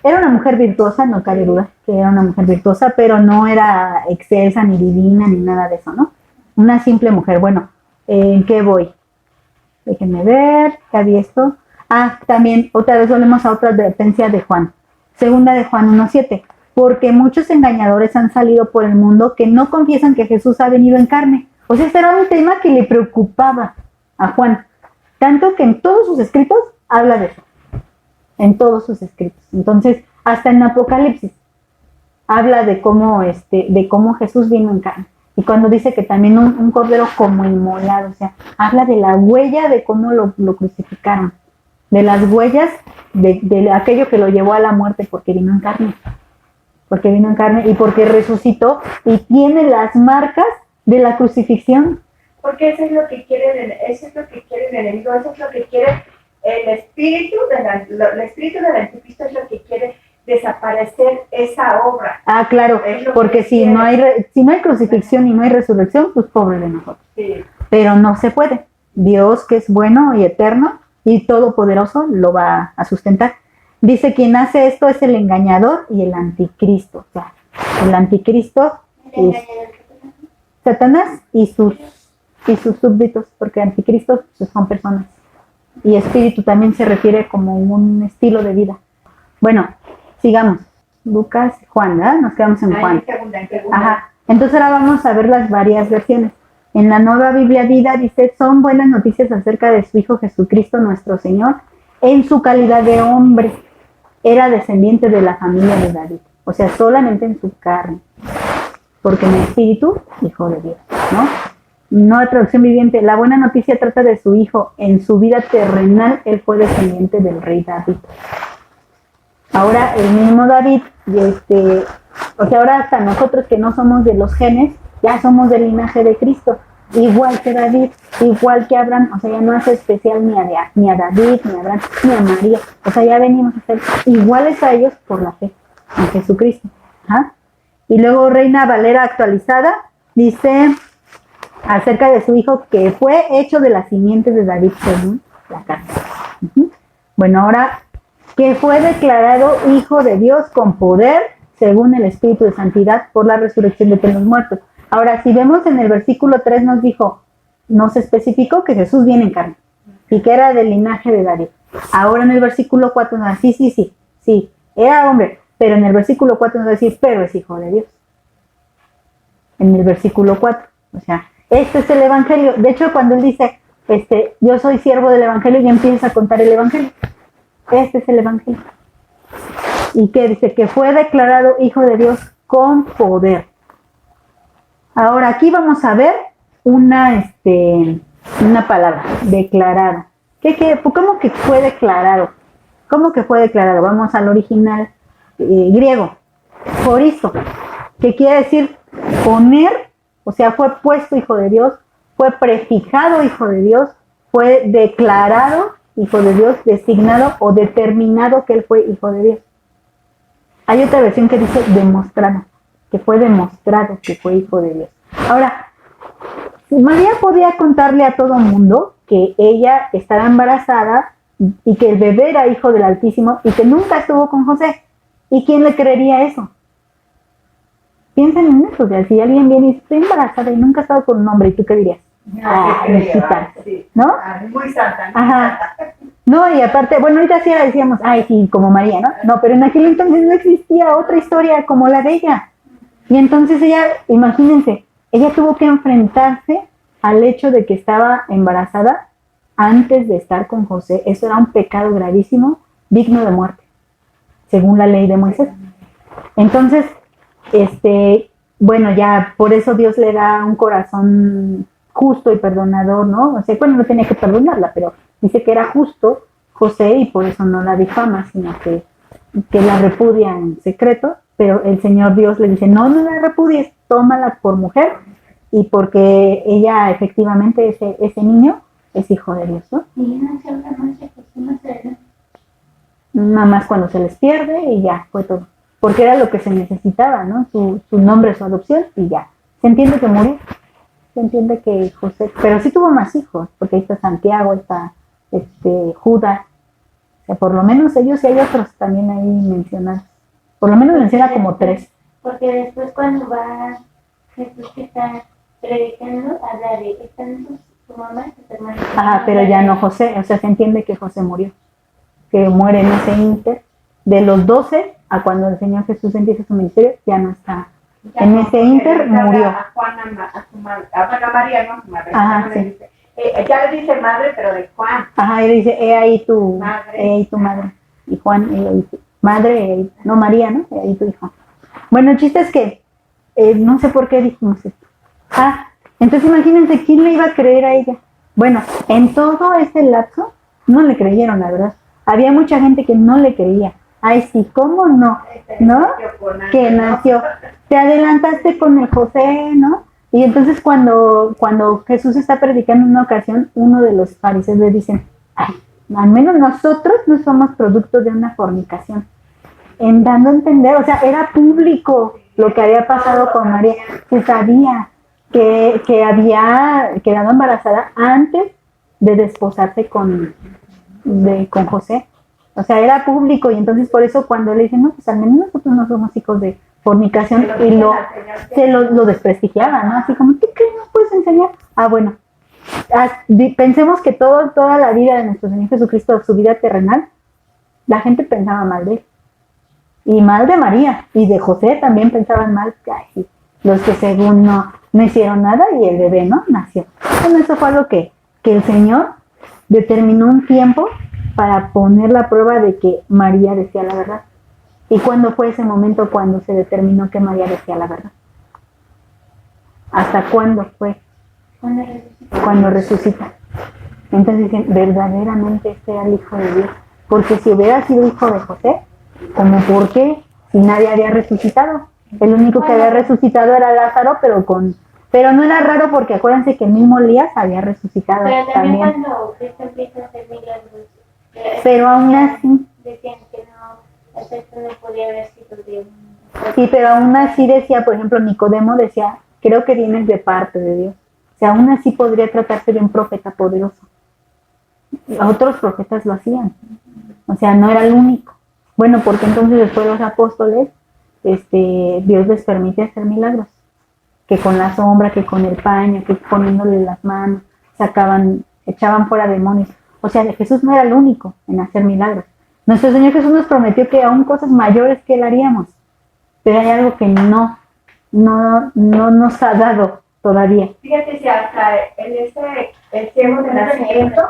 era una mujer virtuosa, no cabe duda que era una mujer virtuosa, pero no era excelsa, ni divina, ni nada de eso, ¿no? Una simple mujer. Bueno, ¿en qué voy? Déjenme ver, ¿qué había esto? También, otra vez volvemos a otra advertencia de Juan. Segunda de Juan 1:7. Porque muchos engañadores han salido por el mundo que no confiesan que Jesús ha venido en carne. O sea, este era un tema que le preocupaba a Juan. Tanto que en todos sus escritos habla de eso. En todos sus escritos. Entonces, hasta en Apocalipsis habla de cómo Jesús vino en carne. Y cuando dice que también un cordero como inmolado, o sea, habla de la huella de cómo lo crucificaron, de las huellas de aquello que lo llevó a la muerte porque vino en carne y porque resucitó y tiene las marcas de la crucifixión. Porque eso es lo que quiere el enemigo, eso es lo que quiere el espíritu el espíritu del anticristo, es lo que quiere desaparecer esa obra. Ah, claro, porque si no hay crucifixión y no hay resurrección, pues pobre de nosotros. Sí. Pero no se puede. Dios, que es bueno y eterno y todopoderoso, lo va a sustentar. Dice, quien hace esto es el engañador y el anticristo. O sea, el anticristo es Satanás y sus súbditos, porque anticristos pues, son personas. Y espíritu también se refiere como un estilo de vida. Bueno, sigamos. Lucas, Juan, ¿verdad? Nos quedamos en Juan. En segunda. Ajá. Entonces ahora vamos a ver las varias versiones. En la Nueva Biblia Vida dice, son buenas noticias acerca de su Hijo Jesucristo nuestro Señor, en su calidad de hombre. Era descendiente de la familia de David. O sea, solamente en su carne. Porque en espíritu, hijo de Dios, ¿no? Nueva traducción viviente. La buena noticia trata de su hijo. En su vida terrenal, él fue descendiente del rey David. Ahora, el mismo David, o sea, ahora hasta nosotros que no somos de los genes, ya somos del linaje de Cristo. Igual que David, igual que Abraham, o sea, ya no hace especial ni a David, ni a Abraham, ni a María. O sea, ya venimos a ser iguales a ellos por la fe en Jesucristo. ¿Ah? Y luego Reina Valera actualizada dice acerca de su hijo que fue hecho de la simiente de David según la carne. Bueno, ahora que fue declarado hijo de Dios con poder según el Espíritu de Santidad por la resurrección de los muertos. Ahora, si vemos en el versículo 3 nos especificó que Jesús viene en carne y que era del linaje de David. Ahora en el versículo 4 nos dice, sí, era hombre, pero en el versículo 4 nos dice, pero es hijo de Dios. En el versículo 4, o sea, este es el evangelio. De hecho, cuando él dice, yo soy siervo del evangelio, y empieza a contar el evangelio. Este es el evangelio. Y que dice que fue declarado hijo de Dios con poder. Ahora aquí vamos a ver una palabra, declarado. ¿Cómo que fue declarado? ¿Cómo que fue declarado? Vamos al original griego, horizo, que quiere decir poner, o sea, fue puesto hijo de Dios, fue prefijado hijo de Dios, fue declarado hijo de Dios, designado o determinado que él fue hijo de Dios. Hay otra versión que dice demostrado, que fue demostrado que fue hijo de Dios. Ahora, María podía contarle a todo el mundo que ella estaba embarazada y que el bebé era hijo del Altísimo y que nunca estuvo con José. ¿Y quién le creería eso? Piensen en eso, o sea, si alguien viene y dice, estoy embarazada y nunca he estado con un hombre, ¿y tú qué dirías? Sí. ¿No? Muy santa. Ajá. No, y aparte, bueno, ahorita sí la decíamos, sí, como María, ¿no? No, pero en aquel entonces no existía otra historia como la de ella. Y entonces ella, imagínense, ella tuvo que enfrentarse al hecho de que estaba embarazada antes de estar con José. Eso era un pecado gravísimo, digno de muerte, según la ley de Moisés. Entonces, bueno, ya por eso Dios le da un corazón justo y perdonador, ¿no? O sea, bueno, no tenía que perdonarla, pero dice que era justo José y por eso no la difama, sino que la repudia en secreto, pero el Señor Dios le dice, no la repudies, tómala por mujer, y porque ella efectivamente, ese niño es hijo de Dios, ¿no? Y nació una noche, pues no sé. Nada más cuando se les pierde y ya, fue todo. Porque era lo que se necesitaba, ¿no? Su nombre, su adopción, y ya. Se entiende que murió, se entiende que José, pero sí tuvo más hijos, porque ahí está Santiago, está Judas, o sea, por lo menos ellos y hay otros también ahí mencionados. Por lo menos menciona como 3. Porque después cuando va Jesús que está predicando, habla de que están su mamá y sus hermanos. Pero ya no José, o sea, se entiende que José murió, que muere en ese inter, de los 12 a cuando el Señor Jesús empieza su ministerio, ya no está. Ya en no, ese inter murió. A Juana, a su madre, a María, no a su madre. Sí. Dice, ya le dice madre, pero de Juan. Y le dice, ahí tu madre. Y Juan, ahí tu madre, no María, ¿no? Ahí tu hijo. Bueno, el chiste es que, no sé por qué dijimos esto. Entonces imagínense quién le iba a creer a ella. Bueno, en todo ese lapso no le creyeron, la verdad. Había mucha gente que no le creía. Ay, sí, ¿cómo no? ¿No? Que nació. Te adelantaste con el José, ¿no? Y entonces cuando Jesús está predicando en una ocasión, uno de los fariseos le dicen, ay, al menos nosotros no somos producto de una fornicación. En dando a entender, o sea, era público lo que había pasado con María. Se sabía que había quedado embarazada antes de desposarse con José. O sea, era público y entonces por eso cuando le dicen, no, pues al menos nosotros no somos hijos de fornicación y lo desprestigiaban, ¿no? Así como, ¿qué no puedes enseñar? Bueno, pensemos que toda la vida de nuestro Señor Jesucristo, su vida terrenal, la gente pensaba mal de él. Y mal de María, y de José también pensaban mal, ay, los que según no hicieron nada y el bebé, ¿no? Nació. Bueno, eso fue lo que el Señor determinó un tiempo para poner la prueba de que María decía la verdad. ¿Y cuándo fue ese momento cuando se determinó que María decía la verdad? ¿Hasta cuándo fue? Cuando resucita. Entonces dicen, verdaderamente este era el Hijo de Dios. Porque si hubiera sido hijo de José, ¿cómo por qué? Si nadie había resucitado. El único que había resucitado era Lázaro, pero no era raro porque acuérdense que el mismo Elías había resucitado. Pero también cuando Cristo empieza a hacer milagros. Pero aún así. Decían que no, esto no podía haber sido Dios. Sí, pero aún así decía, por ejemplo, Nicodemo decía, creo que vienes de parte de Dios. O sea, aún así podría tratarse de un profeta poderoso. Otros profetas lo hacían. O sea, no era el único. Bueno, porque entonces después los apóstoles, Dios les permite hacer milagros. Que con la sombra, que con el paño, que poniéndole las manos, echaban fuera demonios. O sea, Jesús no era el único en hacer milagros. Nuestro Señor Jesús nos prometió que aún cosas mayores que Él haríamos. Pero hay algo que no nos ha dado todavía. Fíjate si hasta el ciego de nacimiento,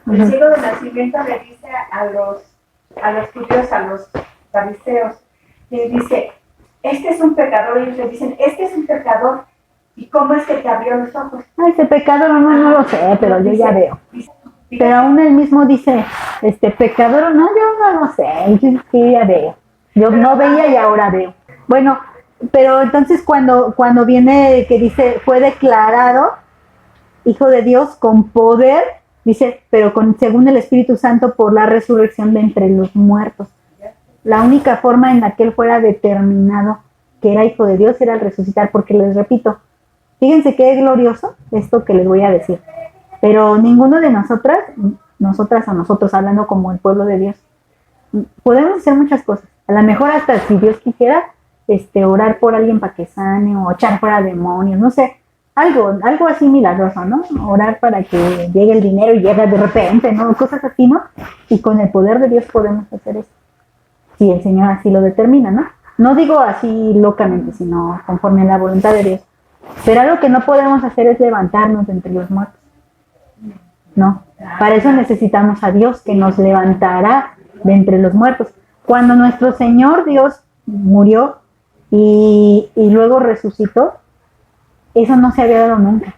el ciego de nacimiento le dice a los judíos, a los fariseos, les dice, este es un pecador, y les dicen, este es un pecador, ¿y cómo es que te abrió los ojos? Ese pecador no lo sé, pero yo ya veo. Pero aún él mismo dice, pecador o no, yo no lo sé, yo sí ya veo. Yo no veía y ahora veo. Bueno, pero entonces cuando viene que dice, fue declarado Hijo de Dios con poder, dice, pero según el Espíritu Santo por la resurrección de entre los muertos. La única forma en la que él fuera determinado que era Hijo de Dios era el resucitar, porque les repito, fíjense qué glorioso esto que les voy a decir. Pero ninguno de nosotras o nosotros, hablando como el pueblo de Dios, podemos hacer muchas cosas. A lo mejor hasta si Dios quisiera, orar por alguien para que sane o echar fuera demonios, no sé, algo así milagroso, ¿no? Orar para que llegue el dinero y llegue de repente, ¿no? Cosas así, ¿no? Y con el poder de Dios podemos hacer eso. Si el Señor así lo determina, ¿no? No digo así locamente, sino conforme a la voluntad de Dios. Pero algo que no podemos hacer es levantarnos de entre los muertos. No, para eso necesitamos a Dios que nos levantará de entre los muertos. Cuando nuestro Señor Dios murió y luego resucitó, eso no se había dado nunca.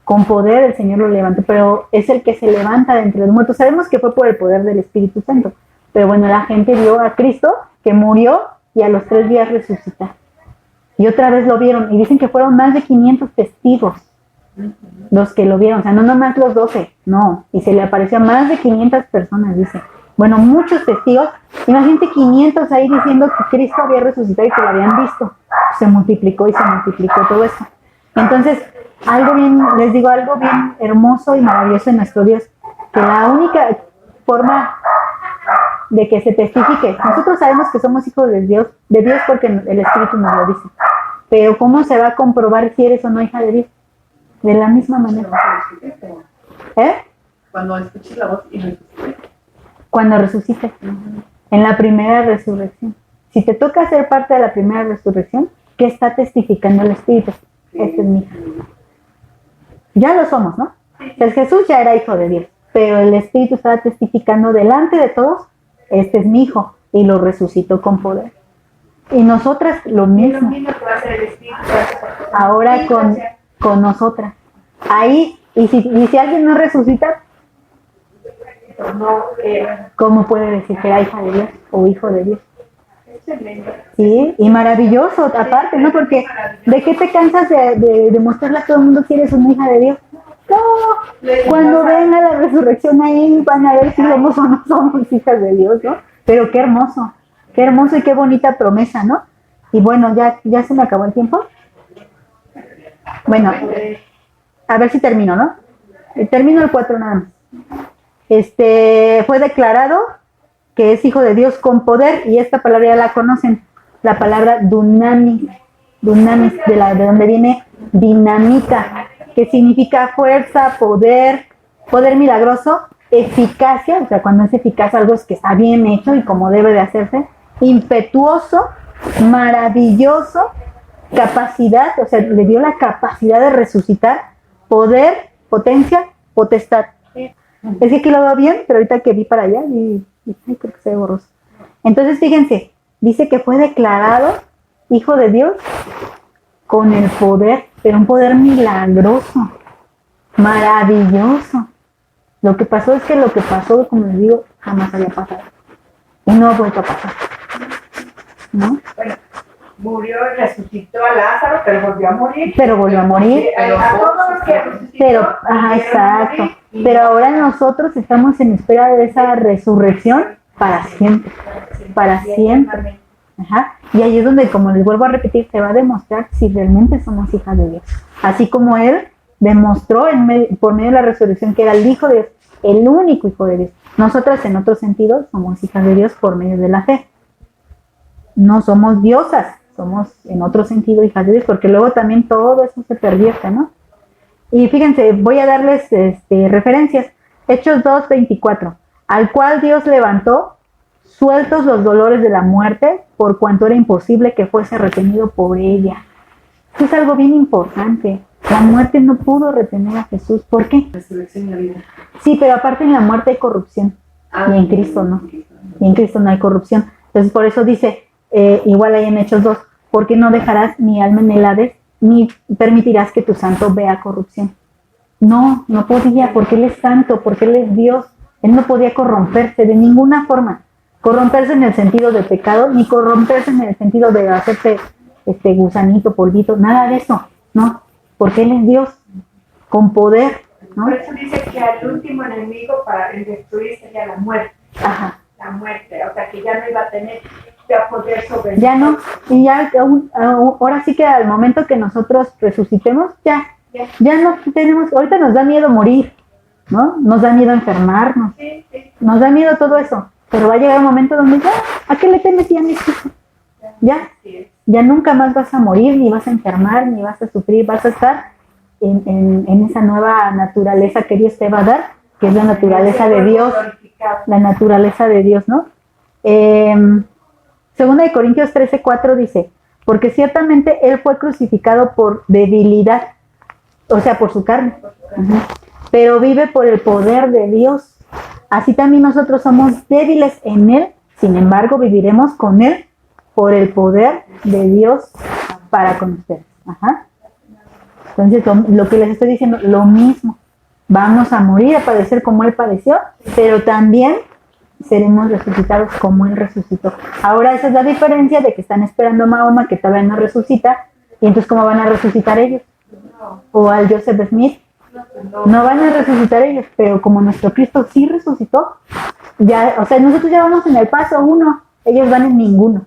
Con poder el Señor lo levantó, pero es el que se levanta de entre los muertos. Sabemos que fue por el poder del Espíritu Santo, pero bueno, la gente vio a Cristo que murió y a los 3 días resucitó. Y otra vez lo vieron y dicen que fueron más de 500 testigos los que lo vieron, o sea, no nomás los 12, no, y se le apareció a más de 500 personas, dice. Bueno, muchos testigos, imagínate 500 ahí diciendo que Cristo había resucitado y que lo habían visto. Se multiplicó todo eso. Entonces, les digo algo bien hermoso y maravilloso en nuestro Dios, que la única forma de que se testifique, nosotros sabemos que somos hijos de Dios porque el Espíritu nos lo dice, pero ¿cómo se va a comprobar si eres o no hija de Dios? De la misma manera. Cuando escuches la voz y resucite. Cuando resucite. En la primera resurrección. Si te toca ser parte de la primera resurrección, ¿qué está testificando el Espíritu? Este es mi hija. Ya lo somos, ¿no? El Jesús ya era hijo de Dios, pero el Espíritu estaba testificando delante de todos, este es mi hijo, y lo resucitó con poder. Y nosotras lo Y lo mismo. mismo que va a hacer el Espíritu Santo. Ahora Sí, o sea, con nosotras. Ahí, y si alguien no resucita, pues no, ¿cómo puede decir que era hija de Dios o hijo de Dios? es tremendo. Sí, y maravilloso aparte, ¿no? Porque ¿de qué te cansas de demostrarle a todo el mundo que eres una hija de Dios? No, cuando venga la resurrección ahí van a ver si somos o no somos hijas de Dios, ¿no? Pero qué hermoso y qué bonita promesa, ¿no? Y bueno, ya se me acabó el tiempo. Bueno, a ver si termino, ¿no? Termino el 4 nada más. Fue declarado que es hijo de Dios con poder, y esta palabra ya la conocen, la palabra dunamis, de donde viene dinamita, que significa fuerza, poder milagroso, eficacia, o sea, cuando es eficaz algo es que está bien hecho y como debe de hacerse, impetuoso, maravilloso, capacidad, o sea, le dio la capacidad de resucitar, poder, potencia, potestad. Es que aquí lo veo bien, pero ahorita que vi para allá, ay, creo que se ve borroso. Entonces, fíjense, dice que fue declarado hijo de Dios con el poder, pero un poder milagroso, maravilloso. Lo que pasó es que lo que pasó, como les digo, jamás había pasado. Y no ha vuelto a pasar. ¿No? Bueno, murió y resucitó a Lázaro, pero volvió a morir. Pero volvió a morir. A todos los que resucitó. Pero, ajá, exacto. Y Pero ahora nosotros estamos en espera de esa resurrección para siempre. Para siempre. Ajá. Y ahí es donde, como les vuelvo a repetir, se va a demostrar si realmente somos hijas de Dios. Así como Él demostró por medio de la resurrección que era el Hijo de Dios, el único Hijo de Dios. Nosotras, en otro sentido, somos hijas de Dios por medio de la fe. No somos diosas, somos en otro sentido hijas de Dios, porque luego también todo eso se pervierte, ¿no? Y fíjense, voy a darles referencias. Hechos 2:24, al cual Dios levantó, sueltos los dolores de la muerte, por cuanto era imposible que fuese retenido por ella. Esto es algo bien importante. La muerte no pudo retener a Jesús. ¿Por qué? Resurrección y la vida. Sí, pero aparte en la muerte hay corrupción. Y en Cristo no. Y en Cristo no hay corrupción. Entonces por eso dice, igual ahí en Hechos 2, porque no dejarás mi alma en el Hades, ni permitirás que tu santo vea corrupción. No podía, porque Él es santo, porque Él es Dios. Él no podía corromperse de ninguna forma. Corromperse en el sentido de pecado, ni corromperse en el sentido de hacerse gusanito, polvito, nada de eso, ¿no? Porque Él es Dios, con poder, ¿no? Por eso dice que al último enemigo para destruir sería la muerte. Ajá. La muerte, o sea que ya no iba a tener ya poder sobre Ya no, y ya ahora sí que al momento que nosotros resucitemos, ya no tenemos, ahorita nos da miedo morir, ¿no? Nos da miedo enfermarnos, nos da miedo todo eso, pero va a llegar un momento donde ya, ¿a qué le temes? Ya no existe. Ya nunca más vas a morir, ni vas a enfermar, ni vas a sufrir, vas a estar en esa nueva naturaleza que Dios te va a dar, que es la naturaleza de Dios, ¿no? Segunda de Corintios 13:4 dice, porque ciertamente Él fue crucificado por debilidad, o sea, por su carne, pero vive por el poder de Dios. Así también nosotros somos débiles en Él, sin embargo viviremos con Él por el poder de Dios para con ustedes. Ajá. Entonces, lo que les estoy diciendo, lo mismo. Vamos a morir, a padecer como Él padeció, pero también seremos resucitados como Él resucitó. Ahora esa es la diferencia de que están esperando a Mahoma, que todavía no resucita, y entonces ¿cómo van a resucitar ellos? O al Joseph Smith. No van a resucitar ellos, pero como nuestro Cristo sí resucitó, ya, o sea, nosotros ya vamos en el paso 1, ellos van en ninguno.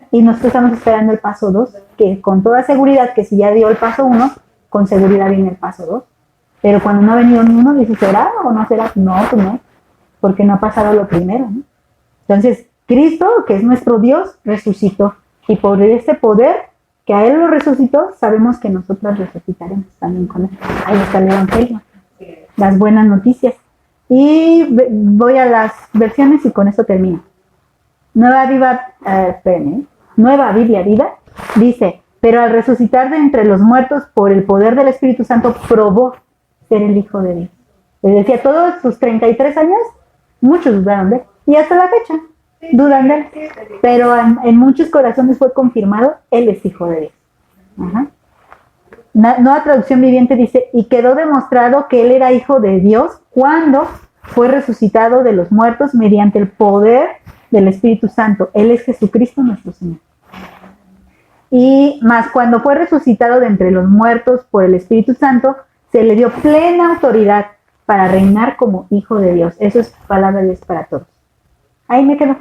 Y nosotros estamos esperando el paso 2, que con toda seguridad, que si ya dio el paso 1, con seguridad viene el paso 2. Pero cuando no ha venido ni uno, dice, ¿será o no será? No, pues no, porque no ha pasado lo primero, ¿no? Entonces, Cristo, que es nuestro Dios, resucitó. Y por este poder que a Él lo resucitó, sabemos que nosotros resucitaremos también con Él. Ahí está el Evangelio, las buenas noticias. Y voy a las versiones y con esto termino. Nueva Biblia Viva dice, pero al resucitar de entre los muertos por el poder del Espíritu Santo, probó ser el Hijo de Dios. Les decía, todos sus 33 años, muchos dudaron de él. Y hasta la fecha, dudan de él. Sí, te digo. Pero en muchos corazones fue confirmado, Él es Hijo de Dios. Ajá. Nueva Traducción Viviente dice, y quedó demostrado que Él era Hijo de Dios cuando fue resucitado de los muertos mediante el poder del Espíritu Santo. Él es Jesucristo nuestro Señor. Y más cuando fue resucitado de entre los muertos por el Espíritu Santo, se le dio plena autoridad para reinar como Hijo de Dios. Eso es palabra de Dios para todos. Ahí me quedo.